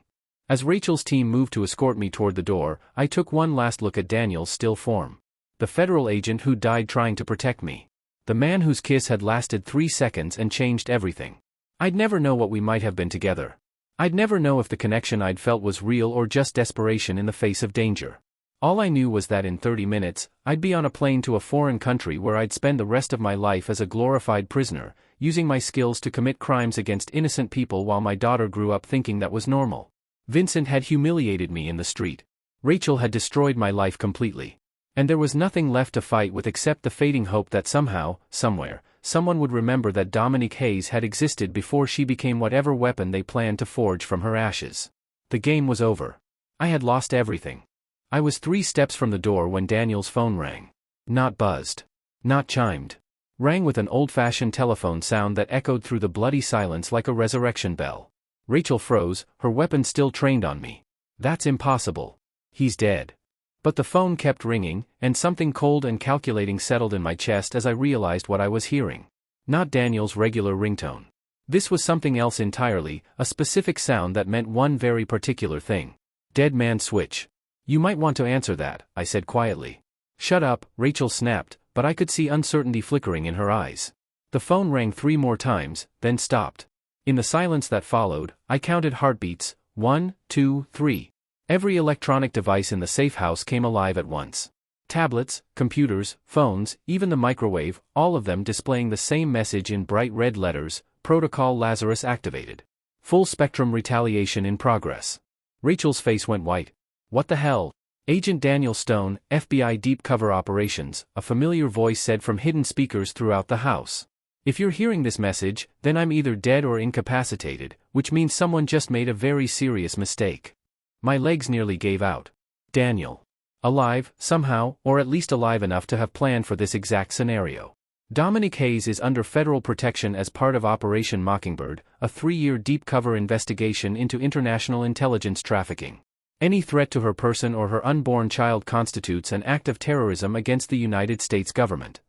As Rachel's team moved to escort me toward the door, I took one last look at Daniel's still form. The federal agent who died trying to protect me. The man whose kiss had lasted 3 seconds and changed everything. I'd never know what we might have been together. I'd never know if the connection I'd felt was real or just desperation in the face of danger. All I knew was that in 30 minutes, I'd be on a plane to a foreign country where I'd spend the rest of my life as a glorified prisoner, using my skills to commit crimes against innocent people while my daughter grew up thinking that was normal. Vincent had humiliated me in the street. Rachel had destroyed my life completely. And there was nothing left to fight with except the fading hope that somehow, somewhere, someone would remember that Dominique Hayes had existed before she became whatever weapon they planned to forge from her ashes. The game was over. I had lost everything. I was 3 steps from the door when Daniel's phone rang. Not buzzed. Not chimed. Rang with an old-fashioned telephone sound that echoed through the bloody silence like a resurrection bell. Rachel froze, her weapon still trained on me. That's impossible. He's dead. But the phone kept ringing, and something cold and calculating settled in my chest as I realized what I was hearing. Not Daniel's regular ringtone. This was something else entirely, a specific sound that meant one very particular thing. Dead man switch. You might want to answer that, I said quietly. Shut up, Rachel snapped, but I could see uncertainty flickering in her eyes. The phone rang 3 more times, then stopped. In the silence that followed, I counted heartbeats, 1, 2, 3. Every electronic device in the safe house came alive at once. Tablets, computers, phones, even the microwave, all of them displaying the same message in bright red letters, Protocol Lazarus activated. Full spectrum retaliation in progress. Rachel's face went white. What the hell? Agent Daniel Stone, FBI Deep Cover Operations, a familiar voice said from hidden speakers throughout the house. If you're hearing this message, then I'm either dead or incapacitated, which means someone just made a very serious mistake. My legs nearly gave out. Daniel. Alive, somehow, or at least alive enough to have planned for this exact scenario. Dominique Hayes is under federal protection as part of Operation Mockingbird, a 3-year deep cover investigation into international intelligence trafficking. Any threat to her person or her unborn child constitutes an act of terrorism against the United States government.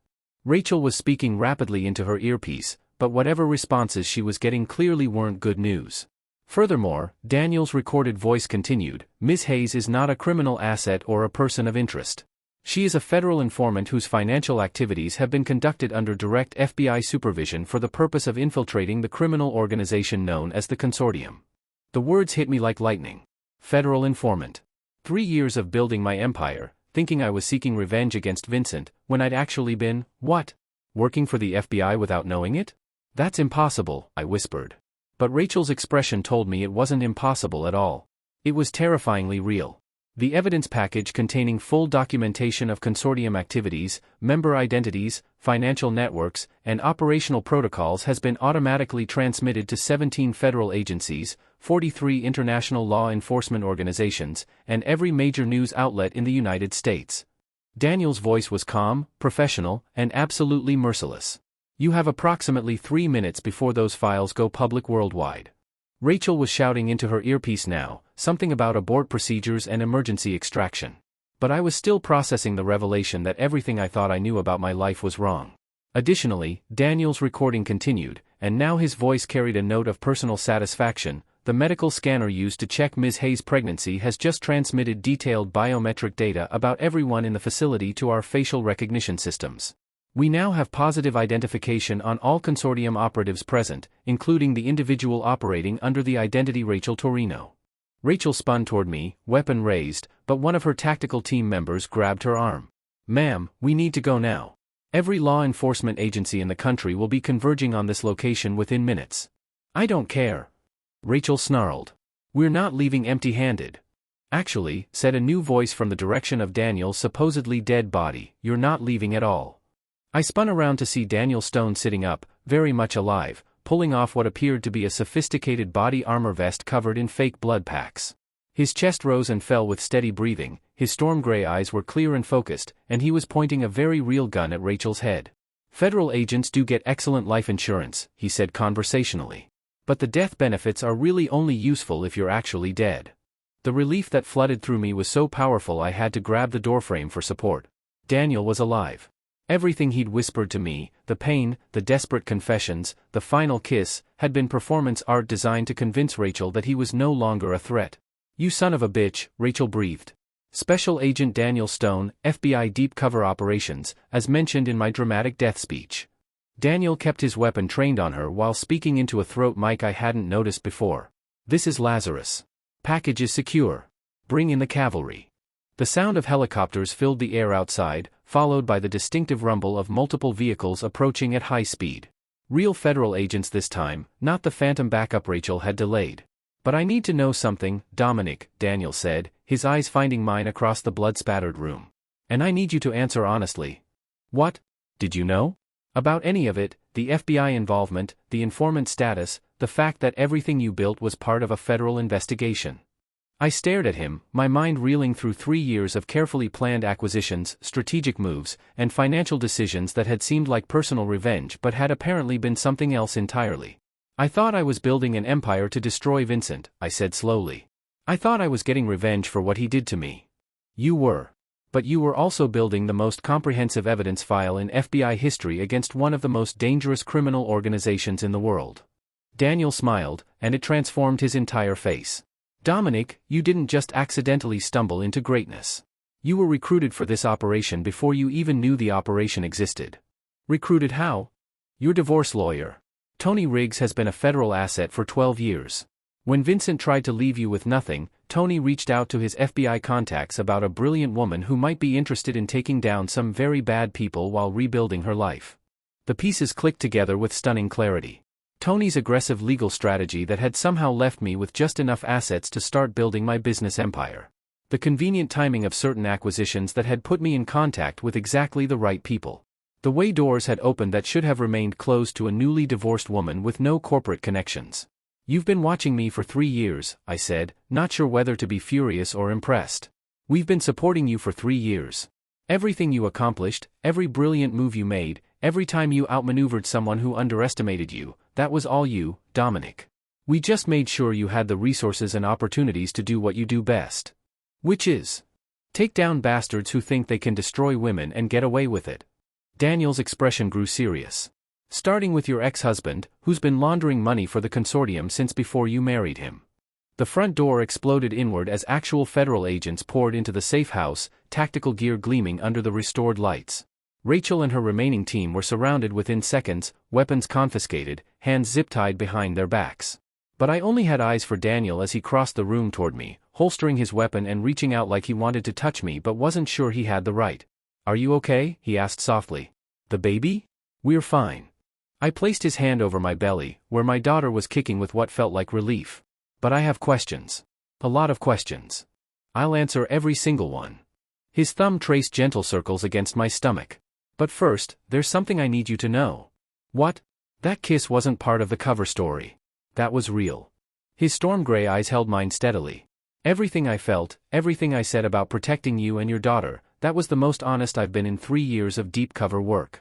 Rachel was speaking rapidly into her earpiece, but whatever responses she was getting clearly weren't good news. Furthermore, Daniel's recorded voice continued, Ms. Hayes is not a criminal asset or a person of interest. She is a federal informant whose financial activities have been conducted under direct FBI supervision for the purpose of infiltrating the criminal organization known as the Consortium. The words hit me like lightning. Federal informant. 3 years of building my empire, thinking I was seeking revenge against Vincent, when I'd actually been, what? Working for the FBI without knowing it? That's impossible, I whispered. But Rachel's expression told me it wasn't impossible at all. It was terrifyingly real. The evidence package containing full documentation of consortium activities, member identities, financial networks, and operational protocols has been automatically transmitted to 17 federal agencies, 43 international law enforcement organizations, and every major news outlet in the United States. Daniel's voice was calm, professional, and absolutely merciless. You have approximately 3 minutes before those files go public worldwide. Rachel was shouting into her earpiece now, something about abort procedures and emergency extraction. But I was still processing the revelation that everything I thought I knew about my life was wrong. Additionally, Daniel's recording continued, and now his voice carried a note of personal satisfaction. The medical scanner used to check Ms. Hayes' pregnancy has just transmitted detailed biometric data about everyone in the facility to our facial recognition systems. We now have positive identification on all consortium operatives present, including the individual operating under the identity Rachel Torino. Rachel spun toward me, weapon raised, but one of her tactical team members grabbed her arm. Ma'am, we need to go now. Every law enforcement agency in the country will be converging on this location within minutes. I don't care. Rachel snarled. We're not leaving empty-handed. Actually, said a new voice from the direction of Daniel's supposedly dead body, you're not leaving at all. I spun around to see Daniel Stone sitting up, very much alive, pulling off what appeared to be a sophisticated body armor vest covered in fake blood packs. His chest rose and fell with steady breathing, his storm gray eyes were clear and focused, and he was pointing a very real gun at Rachel's head. Federal agents do get excellent life insurance, he said conversationally. But the death benefits are really only useful if you're actually dead. The relief that flooded through me was so powerful I had to grab the doorframe for support. Daniel was alive. Everything he'd whispered to me, the pain, the desperate confessions, the final kiss, had been performance art designed to convince Rachel that he was no longer a threat. You son of a bitch, Rachel breathed. Special Agent Daniel Stone, FBI Deep Cover Operations, as mentioned in my dramatic death speech. Daniel kept his weapon trained on her while speaking into a throat mic I hadn't noticed before. This is Lazarus. Package is secure. Bring in the cavalry. The sound of helicopters filled the air outside, followed by the distinctive rumble of multiple vehicles approaching at high speed. Real federal agents this time, not the phantom backup Rachel had delayed. But I need to know something, Dominic, Daniel said, his eyes finding mine across the blood-spattered room. And I need you to answer honestly. What? Did you know? About any of it, the FBI involvement, the informant status, the fact that everything you built was part of a federal investigation. I stared at him, my mind reeling through 3 years of carefully planned acquisitions, strategic moves, and financial decisions that had seemed like personal revenge but had apparently been something else entirely. I thought I was building an empire to destroy Vincent, I said slowly. I thought I was getting revenge for what he did to me. You were. But you were also building the most comprehensive evidence file in FBI history against one of the most dangerous criminal organizations in the world. Daniel smiled, and it transformed his entire face. Dominic, you didn't just accidentally stumble into greatness. You were recruited for this operation before you even knew the operation existed. Recruited how? Your divorce lawyer. Tony Riggs has been a federal asset for 12 years. When Vincent tried to leave you with nothing, Tony reached out to his FBI contacts about a brilliant woman who might be interested in taking down some very bad people while rebuilding her life. The pieces clicked together with stunning clarity. Tony's aggressive legal strategy that had somehow left me with just enough assets to start building my business empire. The convenient timing of certain acquisitions that had put me in contact with exactly the right people. The way doors had opened that should have remained closed to a newly divorced woman with no corporate connections. You've been watching me for 3 years, I said, not sure whether to be furious or impressed. We've been supporting you for 3 years. Everything you accomplished, every brilliant move you made, every time you outmaneuvered someone who underestimated you, that was all you, Dominic. We just made sure you had the resources and opportunities to do what you do best. Which is take down bastards who think they can destroy women and get away with it. Daniel's expression grew serious. Starting with your ex-husband, who's been laundering money for the consortium since before you married him. The front door exploded inward as actual federal agents poured into the safe house, tactical gear gleaming under the restored lights. Rachel and her remaining team were surrounded within seconds, weapons confiscated, hands zip-tied behind their backs. But I only had eyes for Daniel as he crossed the room toward me, holstering his weapon and reaching out like he wanted to touch me but wasn't sure he had the right. Are you okay? He asked softly. The baby? We're fine. I placed his hand over my belly, where my daughter was kicking with what felt like relief. But I have questions. A lot of questions. I'll answer every single one. His thumb traced gentle circles against my stomach. But first, there's something I need you to know. What? That kiss wasn't part of the cover story. That was real. His storm gray eyes held mine steadily. Everything I felt, everything I said about protecting you and your daughter, that was the most honest I've been in 3 years of deep cover work.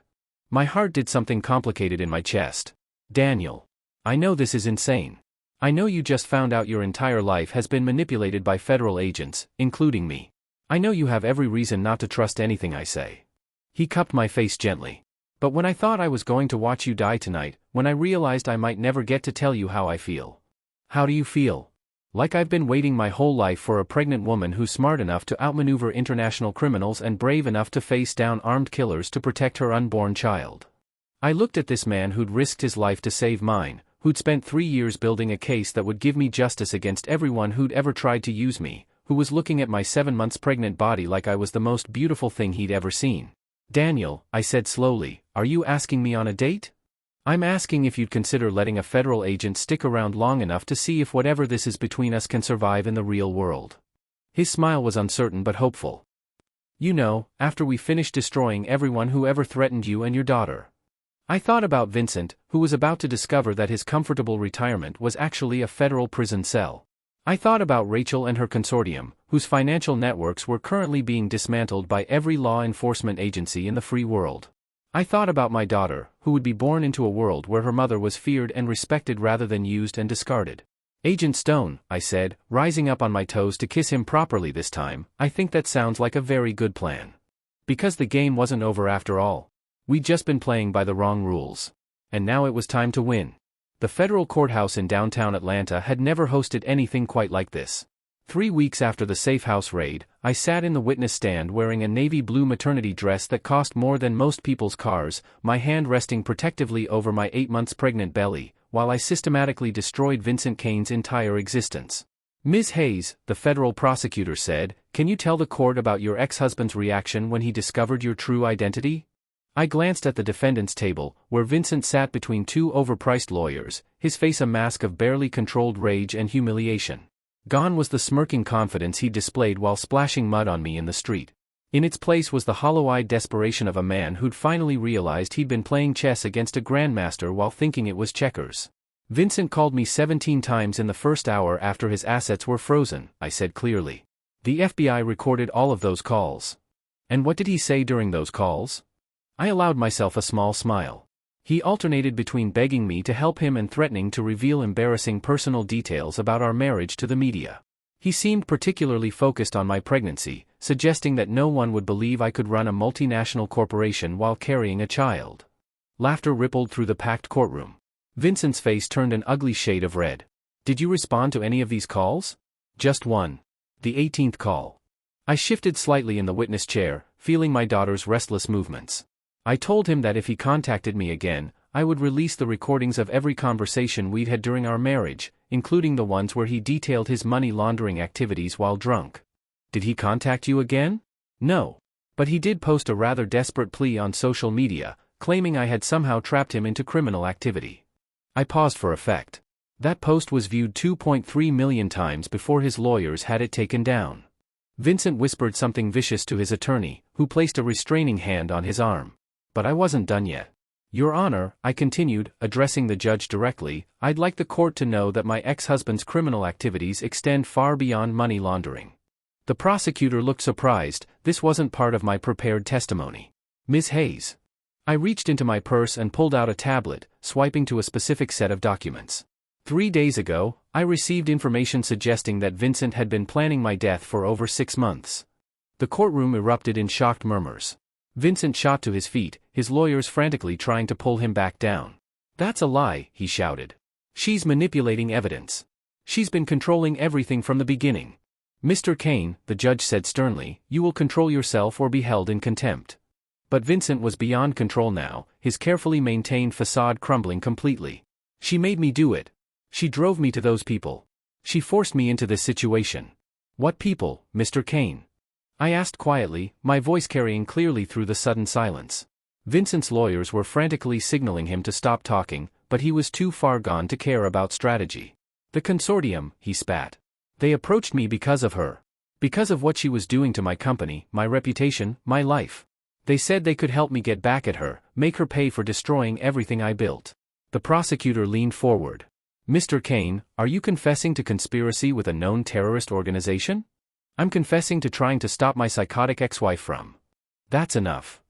My heart did something complicated in my chest. Daniel. I know this is insane. I know you just found out your entire life has been manipulated by federal agents, including me. I know you have every reason not to trust anything I say. He cupped my face gently. But when I thought I was going to watch you die tonight, when I realized I might never get to tell you how I feel. How do you feel? Like I've been waiting my whole life for a pregnant woman who's smart enough to outmaneuver international criminals and brave enough to face down armed killers to protect her unborn child. I looked at this man who'd risked his life to save mine, who'd spent 3 years building a case that would give me justice against everyone who'd ever tried to use me, who was looking at my 7 months pregnant body like I was the most beautiful thing he'd ever seen. Daniel, I said slowly, are you asking me on a date? I'm asking if you'd consider letting a federal agent stick around long enough to see if whatever this is between us can survive in the real world. His smile was uncertain but hopeful. You know, after we finished destroying everyone who ever threatened you and your daughter. I thought about Vincent, who was about to discover that his comfortable retirement was actually a federal prison cell. I thought about Rachel and her consortium, whose financial networks were currently being dismantled by every law enforcement agency in the free world. I thought about my daughter, who would be born into a world where her mother was feared and respected rather than used and discarded. Agent Stone, I said, rising up on my toes to kiss him properly this time, I think that sounds like a very good plan. Because the game wasn't over after all. We'd just been playing by the wrong rules. And now it was time to win. The federal courthouse in downtown Atlanta had never hosted anything quite like this. 3 weeks after the safe house raid, I sat in the witness stand wearing a navy blue maternity dress that cost more than most people's cars, my hand resting protectively over my 8 months pregnant belly, while I systematically destroyed Vincent Kane's entire existence. Ms. Hayes, the federal prosecutor said, can you tell the court about your ex-husband's reaction when he discovered your true identity? I glanced at the defendant's table, where Vincent sat between two overpriced lawyers, his face a mask of barely controlled rage and humiliation. Gone was the smirking confidence he displayed while splashing mud on me in the street. In its place was the hollow-eyed desperation of a man who'd finally realized he'd been playing chess against a grandmaster while thinking it was checkers. Vincent called me 17 times in the first hour after his assets were frozen, I said clearly. The FBI recorded all of those calls. And what did he say during those calls? I allowed myself a small smile. He alternated between begging me to help him and threatening to reveal embarrassing personal details about our marriage to the media. He seemed particularly focused on my pregnancy, suggesting that no one would believe I could run a multinational corporation while carrying a child. Laughter rippled through the packed courtroom. Vincent's face turned an ugly shade of red. Did you respond to any of these calls? Just one. The 18th call. I shifted slightly in the witness chair, feeling my daughter's restless movements. I told him that if he contacted me again, I would release the recordings of every conversation we'd had during our marriage, including the ones where he detailed his money laundering activities while drunk. Did he contact you again? No. But he did post a rather desperate plea on social media, claiming I had somehow trapped him into criminal activity. I paused for effect. That post was viewed 2.3 million times before his lawyers had it taken down. Vincent whispered something vicious to his attorney, who placed a restraining hand on his arm. But I wasn't done yet. Your Honor, I continued, addressing the judge directly, I'd like the court to know that my ex-husband's criminal activities extend far beyond money laundering. The prosecutor looked surprised. This wasn't part of my prepared testimony. Ms. Hayes. I reached into my purse and pulled out a tablet, swiping to a specific set of documents. 3 days ago, I received information suggesting that Vincent had been planning my death for over 6 months. The courtroom erupted in shocked murmurs. Vincent shot to his feet, his lawyers frantically trying to pull him back down. That's a lie, he shouted. She's manipulating evidence. She's been controlling everything from the beginning. Mr. Kane, the judge said sternly, you will control yourself or be held in contempt. But Vincent was beyond control now, his carefully maintained facade crumbling completely. She made me do it. She drove me to those people. She forced me into this situation. What people, Mr. Kane? I asked quietly, my voice carrying clearly through the sudden silence. Vincent's lawyers were frantically signaling him to stop talking, but he was too far gone to care about strategy. The consortium, he spat. They approached me because of her. Because of what she was doing to my company, my reputation, my life. They said they could help me get back at her, make her pay for destroying everything I built. The prosecutor leaned forward. Mr. Kane, are you confessing to conspiracy with a known terrorist organization? I'm confessing to trying to stop my psychotic ex-wife from. That's enough.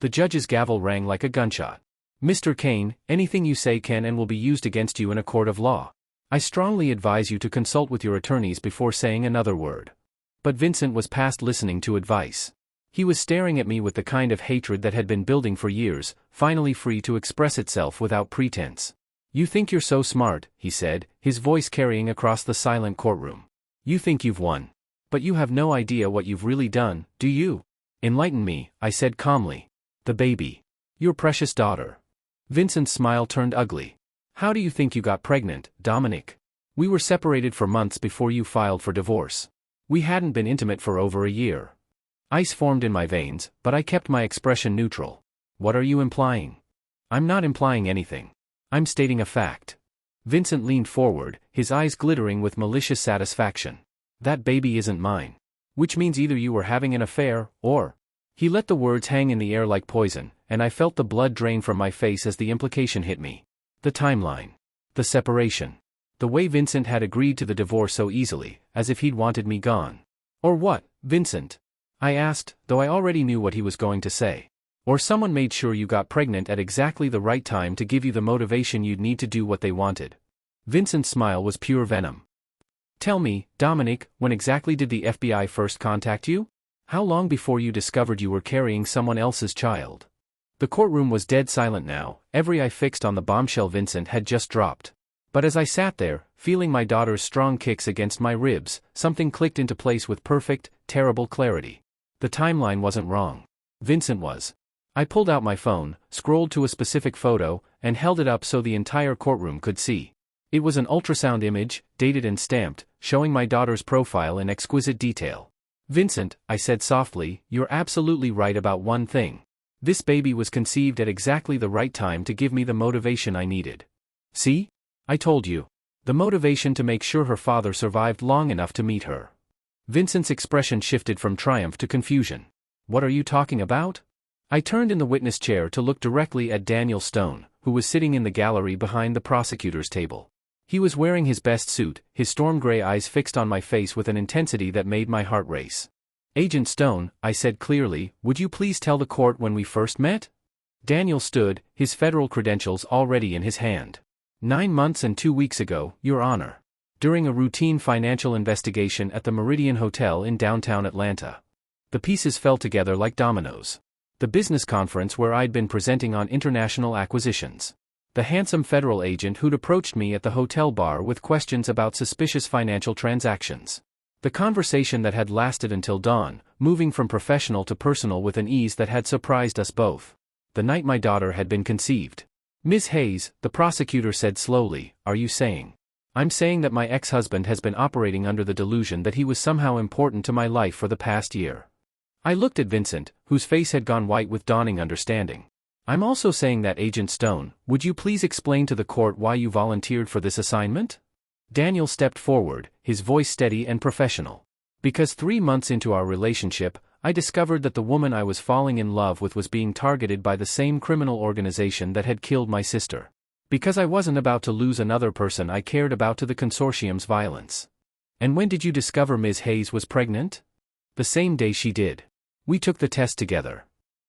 The judge's gavel rang like a gunshot. Mr. Kane, anything you say can and will be used against you in a court of law. I strongly advise you to consult with your attorneys before saying another word. But Vincent was past listening to advice. He was staring at me with the kind of hatred that had been building for years, finally free to express itself without pretense. You think you're so smart, he said, his voice carrying across the silent courtroom. You think you've won. But you have no idea what you've really done, do you? Enlighten me, I said calmly. The baby. Your precious daughter. Vincent's smile turned ugly. How do you think you got pregnant, Dominique? We were separated for months before you filed for divorce. We hadn't been intimate for over a year. Ice formed in my veins, but I kept my expression neutral. What are you implying? I'm not implying anything. I'm stating a fact. Vincent leaned forward, his eyes glittering with malicious satisfaction. That baby isn't mine. Which means either you were having an affair, or... He let the words hang in the air like poison, and I felt the blood drain from my face as the implication hit me. The timeline. The separation. The way Vincent had agreed to the divorce so easily, as if he'd wanted me gone. Or what, Vincent? I asked, though I already knew what he was going to say. Or someone made sure you got pregnant at exactly the right time to give you the motivation you'd need to do what they wanted. Vincent's smile was pure venom. Tell me, Dominique, when exactly did the FBI first contact you? How long before you discovered you were carrying someone else's child? The courtroom was dead silent now, every eye fixed on the bombshell Vincent had just dropped. But as I sat there, feeling my daughter's strong kicks against my ribs, something clicked into place with perfect, terrible clarity. The timeline wasn't wrong. Vincent was. I pulled out my phone, scrolled to a specific photo, and held it up so the entire courtroom could see. It was an ultrasound image, dated and stamped, showing my daughter's profile in exquisite detail. "Vincent," I said softly, "you're absolutely right about one thing. This baby was conceived at exactly the right time to give me the motivation I needed. See? I told you. The motivation to make sure her father survived long enough to meet her." Vincent's expression shifted from triumph to confusion. "What are you talking about?" I turned in the witness chair to look directly at Daniel Stone, who was sitting in the gallery behind the prosecutor's table. He was wearing his best suit, his storm gray eyes fixed on my face with an intensity that made my heart race. "Agent Stone," I said clearly, "would you please tell the court when we first met?" Daniel stood, his federal credentials already in his hand. 9 months and 2 weeks ago, Your Honor. During a routine financial investigation at the Meridian Hotel in downtown Atlanta. The pieces fell together like dominoes. The business conference where I'd been presenting on international acquisitions. The handsome federal agent who'd approached me at the hotel bar with questions about suspicious financial transactions. The conversation that had lasted until dawn, moving from professional to personal with an ease that had surprised us both. The night my daughter had been conceived. "Ms. Hayes," the prosecutor said slowly, "are you saying?" "I'm saying that my ex-husband has been operating under the delusion that he was somehow important to my life for the past year." I looked at Vincent, whose face had gone white with dawning understanding. "I'm also saying that, Agent Stone, would you please explain to the court why you volunteered for this assignment?" Daniel stepped forward, his voice steady and professional. "Because 3 months into our relationship, I discovered that the woman I was falling in love with was being targeted by the same criminal organization that had killed my sister. Because I wasn't about to lose another person I cared about to the consortium's violence." "And when did you discover Ms. Hayes was pregnant?" "The same day she did. We took the test together."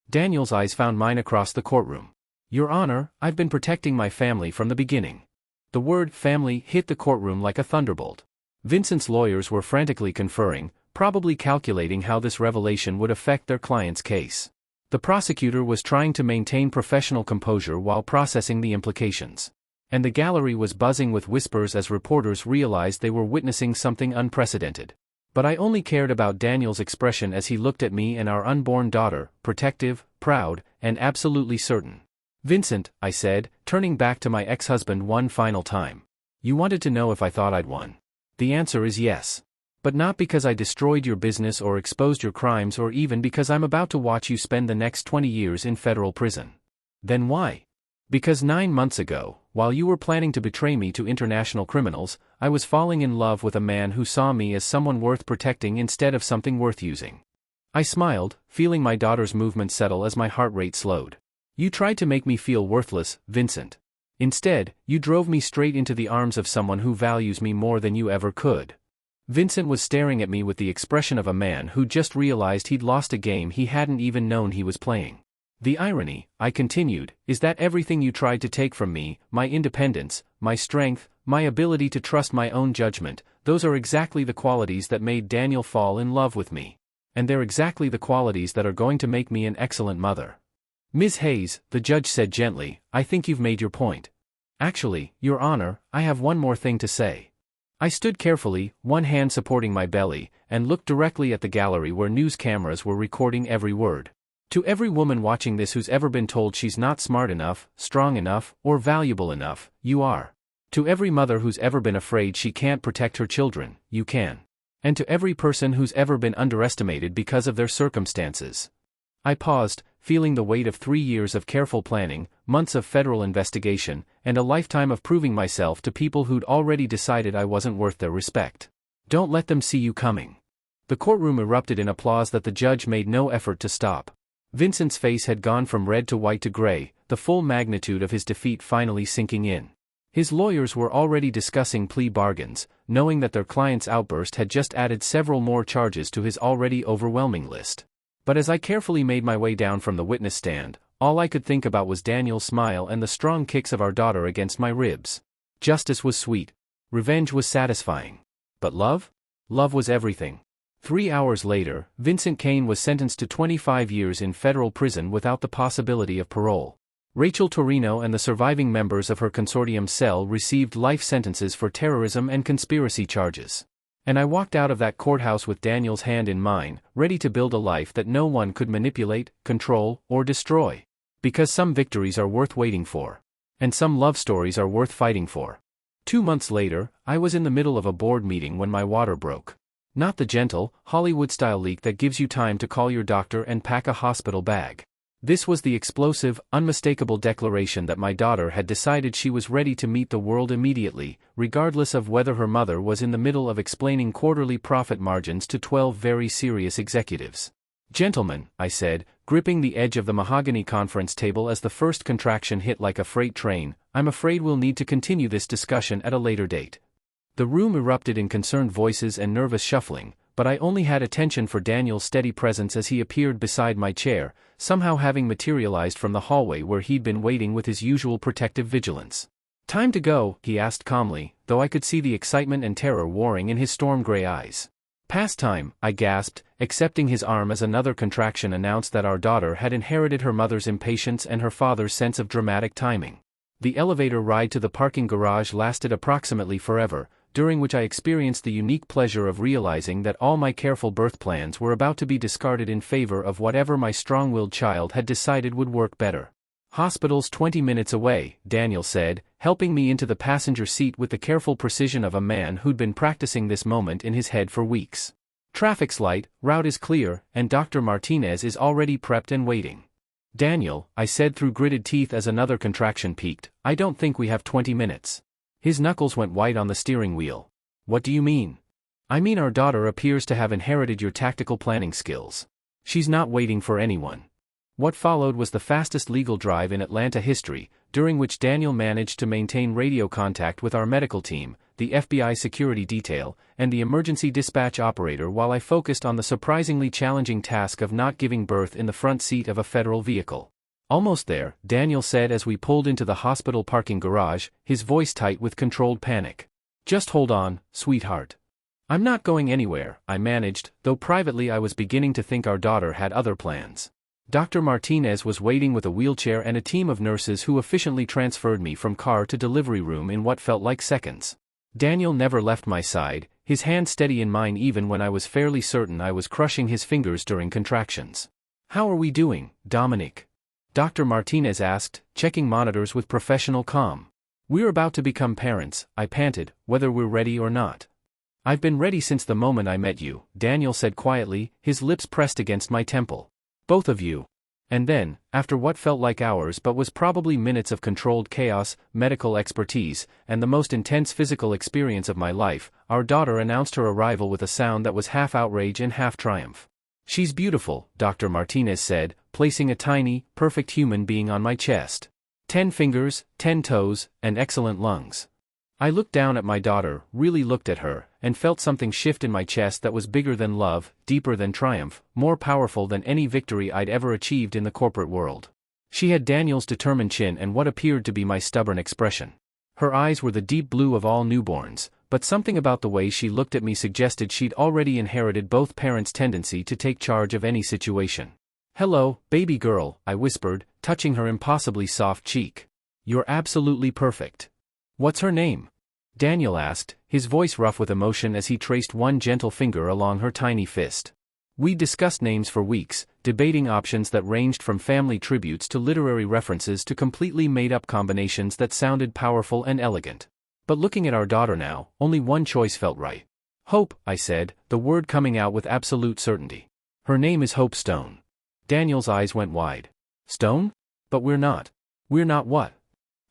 Daniel's eyes found mine across the courtroom. "Your Honor, I've been protecting my family from the beginning." The word family hit the courtroom like a thunderbolt. Vincent's lawyers were frantically conferring, probably calculating how this revelation would affect their client's case. The prosecutor was trying to maintain professional composure while processing the implications. And the gallery was buzzing with whispers as reporters realized they were witnessing something unprecedented. But I only cared about Daniel's expression as he looked at me and our unborn daughter, protective, proud, and absolutely certain. "Vincent," I said, turning back to my ex-husband one final time. "You wanted to know if I thought I'd won. The answer is yes. But not because I destroyed your business or exposed your crimes or even because I'm about to watch you spend the next 20 years in federal prison." "Then why?" "Because 9 months ago, while you were planning to betray me to international criminals, I was falling in love with a man who saw me as someone worth protecting instead of something worth using." I smiled, feeling my daughter's movements settle as my heart rate slowed. "You tried to make me feel worthless, Vincent. Instead, you drove me straight into the arms of someone who values me more than you ever could." Vincent was staring at me with the expression of a man who just realized he'd lost a game he hadn't even known he was playing. "The irony," I continued, "is that everything you tried to take from me, my independence, my strength, my ability to trust my own judgment, those are exactly the qualities that made Daniel fall in love with me. And they're exactly the qualities that are going to make me an excellent mother." "Ms. Hayes," the judge said gently, "I think you've made your point. Actually, Your Honor, I have one more thing to say." I stood carefully, one hand supporting my belly, and looked directly at the gallery where news cameras were recording every word. "To every woman watching this who's ever been told she's not smart enough, strong enough, or valuable enough, you are. To every mother who's ever been afraid she can't protect her children, you can. And to every person who's ever been underestimated because of their circumstances." I paused, feeling the weight of 3 years of careful planning, months of federal investigation, and a lifetime of proving myself to people who'd already decided I wasn't worth their respect. "Don't let them see you coming." The courtroom erupted in applause that the judge made no effort to stop. Vincent's face had gone from red to white to gray, the full magnitude of his defeat finally sinking in. His lawyers were already discussing plea bargains, knowing that their client's outburst had just added several more charges to his already overwhelming list. But as I carefully made my way down from the witness stand, all I could think about was Daniel's smile and the strong kicks of our daughter against my ribs. Justice was sweet. Revenge was satisfying. But love? Love was everything. 3 hours later, Vincent Kane was sentenced to 25 years in federal prison without the possibility of parole. Rachel Torino and the surviving members of her consortium cell received life sentences for terrorism and conspiracy charges. And I walked out of that courthouse with Daniel's hand in mine, ready to build a life that no one could manipulate, control, or destroy. Because some victories are worth waiting for. And some love stories are worth fighting for. 2 months later, I was in the middle of a board meeting when my water broke. Not the gentle, Hollywood-style leak that gives you time to call your doctor and pack a hospital bag. This was the explosive, unmistakable declaration that my daughter had decided she was ready to meet the world immediately, regardless of whether her mother was in the middle of explaining quarterly profit margins to 12 very serious executives. "Gentlemen," I said, gripping the edge of the mahogany conference table as the first contraction hit like a freight train, "I'm afraid we'll need to continue this discussion at a later date." The room erupted in concerned voices and nervous shuffling, but I only had attention for Daniel's steady presence as he appeared beside my chair, somehow having materialized from the hallway where he'd been waiting with his usual protective vigilance. "Time to go?" he asked calmly, though I could see the excitement and terror warring in his storm-gray eyes. "Past time," I gasped, accepting his arm as another contraction announced that our daughter had inherited her mother's impatience and her father's sense of dramatic timing. The elevator ride to the parking garage lasted approximately forever, during which I experienced the unique pleasure of realizing that all my careful birth plans were about to be discarded in favor of whatever my strong-willed child had decided would work better. "Hospital's 20 minutes away," Daniel said, helping me into the passenger seat with the careful precision of a man who'd been practicing this moment in his head for weeks. "Traffic's light, route is clear, and Dr. Martinez is already prepped and waiting." "Daniel," I said through gritted teeth as another contraction peaked, "I don't think we have 20 minutes. His knuckles went white on the steering wheel. "What do you mean?" "I mean our daughter appears to have inherited your tactical planning skills. She's not waiting for anyone." What followed was the fastest legal drive in Atlanta history, during which Daniel managed to maintain radio contact with our medical team, the FBI security detail, and the emergency dispatch operator while I focused on the surprisingly challenging task of not giving birth in the front seat of a federal vehicle. "Almost there," Daniel said as we pulled into the hospital parking garage, his voice tight with controlled panic. "Just hold on, sweetheart. I'm not going anywhere," I managed, though privately I was beginning to think our daughter had other plans. Dr. Martinez was waiting with a wheelchair and a team of nurses who efficiently transferred me from car to delivery room in what felt like seconds. Daniel never left my side, his hand steady in mine even when I was fairly certain I was crushing his fingers during contractions. "How are we doing, Dominique?" Dr. Martinez asked, checking monitors with professional calm. "We're about to become parents," I panted, "whether we're ready or not." "I've been ready since the moment I met you," Daniel said quietly, his lips pressed against my temple. "Both of you." And then, after what felt like hours but was probably minutes of controlled chaos, medical expertise, and the most intense physical experience of my life, our daughter announced her arrival with a sound that was half outrage and half triumph. "She's beautiful," Dr. Martinez said, placing a tiny, perfect human being on my chest. 10 fingers, 10 toes, and excellent lungs. I looked down at my daughter, really looked at her, and felt something shift in my chest that was bigger than love, deeper than triumph, more powerful than any victory I'd ever achieved in the corporate world. She had Daniel's determined chin and what appeared to be my stubborn expression. Her eyes were the deep blue of all newborns, but something about the way she looked at me suggested she'd already inherited both parents' tendency to take charge of any situation. "Hello, baby girl," I whispered, touching her impossibly soft cheek. "You're absolutely perfect." "What's her name?" Daniel asked, his voice rough with emotion as he traced one gentle finger along her tiny fist. We discussed names for weeks, debating options that ranged from family tributes to literary references to completely made-up combinations that sounded powerful and elegant. But looking at our daughter now, only one choice felt right. "Hope," I said, the word coming out with absolute certainty. "Her name is Hope Stone." Daniel's eyes went wide. "Stone? But we're not." "We're not what?"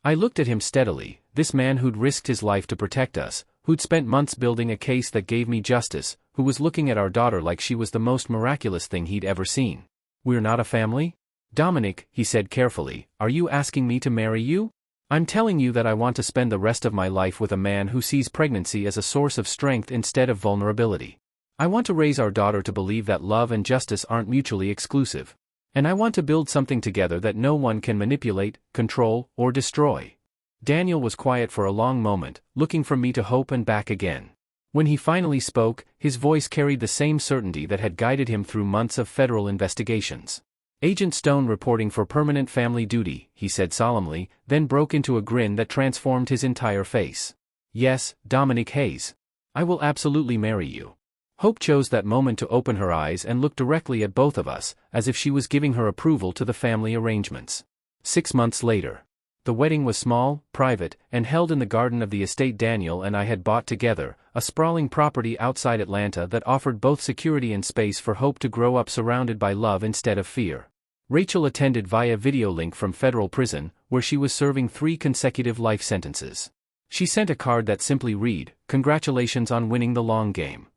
I looked at him steadily, this man who'd risked his life to protect us, who'd spent months building a case that gave me justice, who was looking at our daughter like she was the most miraculous thing he'd ever seen. "We're not a family?" "Dominic," he said carefully, "are you asking me to marry you?" "I'm telling you that I want to spend the rest of my life with a man who sees pregnancy as a source of strength instead of vulnerability. I want to raise our daughter to believe that love and justice aren't mutually exclusive. And I want to build something together that no one can manipulate, control, or destroy." Daniel was quiet for a long moment, looking from me to Hope and back again. When he finally spoke, his voice carried the same certainty that had guided him through months of federal investigations. Agent Stone reporting for permanent family duty, he said solemnly, then broke into a grin that transformed his entire face. Yes, Dominique Hayes. I will absolutely marry you. Hope chose that moment to open her eyes and look directly at both of us, as if she was giving her approval to the family arrangements. 6 months later. The wedding was small, private, and held in the garden of the estate Daniel and I had bought together, a sprawling property outside Atlanta that offered both security and space for Hope to grow up surrounded by love instead of fear. Rachel attended via video link from federal prison, where she was serving 3 consecutive life sentences. She sent a card that simply read, "Congratulations on winning the long game."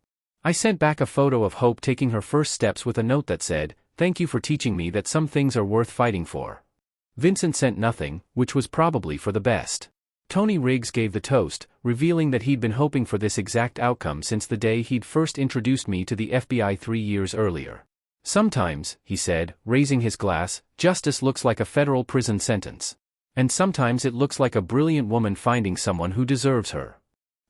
I sent back a photo of Hope taking her first steps with a note that said, "Thank you for teaching me that some things are worth fighting for." Vincent sent nothing, which was probably for the best. Tony Riggs gave the toast, revealing that he'd been hoping for this exact outcome since the day he'd first introduced me to the FBI 3 years earlier. Sometimes, he said, raising his glass, justice looks like a federal prison sentence. And sometimes it looks like a brilliant woman finding someone who deserves her.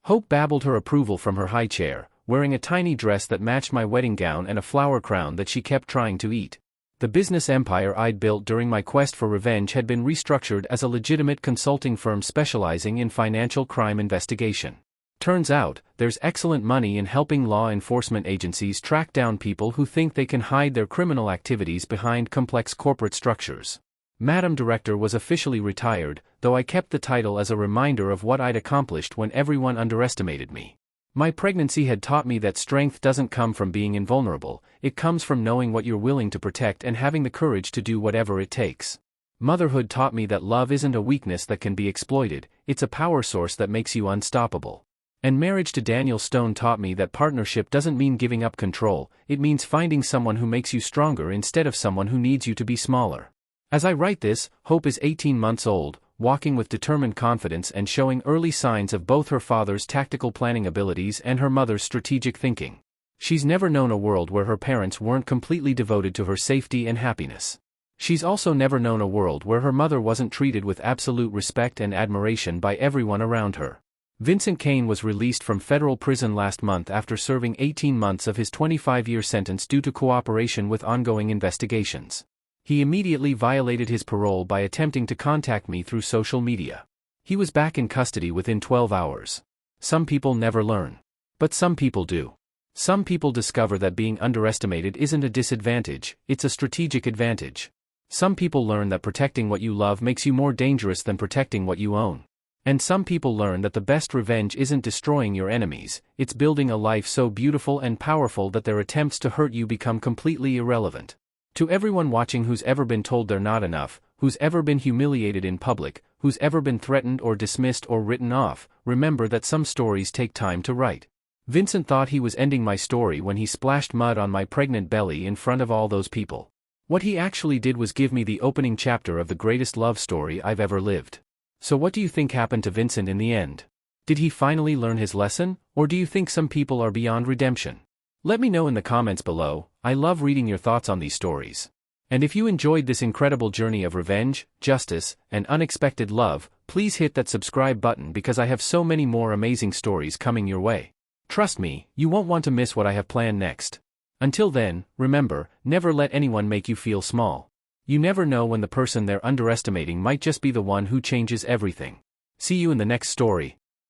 Hope babbled her approval from her high chair, wearing a tiny dress that matched my wedding gown and a flower crown that she kept trying to eat. The business empire I'd built during my quest for revenge had been restructured as a legitimate consulting firm specializing in financial crime investigation. Turns out, there's excellent money in helping law enforcement agencies track down people who think they can hide their criminal activities behind complex corporate structures. Madam Director was officially retired, though I kept the title as a reminder of what I'd accomplished when everyone underestimated me. My pregnancy had taught me that strength doesn't come from being invulnerable, it comes from knowing what you're willing to protect and having the courage to do whatever it takes. Motherhood taught me that love isn't a weakness that can be exploited, it's a power source that makes you unstoppable. And marriage to Daniel Stone taught me that partnership doesn't mean giving up control, it means finding someone who makes you stronger instead of someone who needs you to be smaller. As I write this, Hope is 18 months old, walking with determined confidence and showing early signs of both her father's tactical planning abilities and her mother's strategic thinking. She's never known a world where her parents weren't completely devoted to her safety and happiness. She's also never known a world where her mother wasn't treated with absolute respect and admiration by everyone around her. Vincent Kane was released from federal prison last month after serving 18 months of his 25-year sentence due to cooperation with ongoing investigations. He immediately violated his parole by attempting to contact me through social media. He was back in custody within 12 hours. Some people never learn. But some people do. Some people discover that being underestimated isn't a disadvantage, it's a strategic advantage. Some people learn that protecting what you love makes you more dangerous than protecting what you own. And some people learn that the best revenge isn't destroying your enemies, it's building a life so beautiful and powerful that their attempts to hurt you become completely irrelevant. To everyone watching who's ever been told they're not enough, who's ever been humiliated in public, who's ever been threatened or dismissed or written off, remember that some stories take time to write. Vincent thought he was ending my story when he splashed mud on my pregnant belly in front of all those people. What he actually did was give me the opening chapter of the greatest love story I've ever lived. So what do you think happened to Vincent in the end? Did he finally learn his lesson, or do you think some people are beyond redemption? Let me know in the comments below. I love reading your thoughts on these stories. And if you enjoyed this incredible journey of revenge, justice, and unexpected love, please hit that subscribe button because I have so many more amazing stories coming your way. Trust me, you won't want to miss what I have planned next. Until then, remember, never let anyone make you feel small. You never know when the person they're underestimating might just be the one who changes everything. See you in the next story.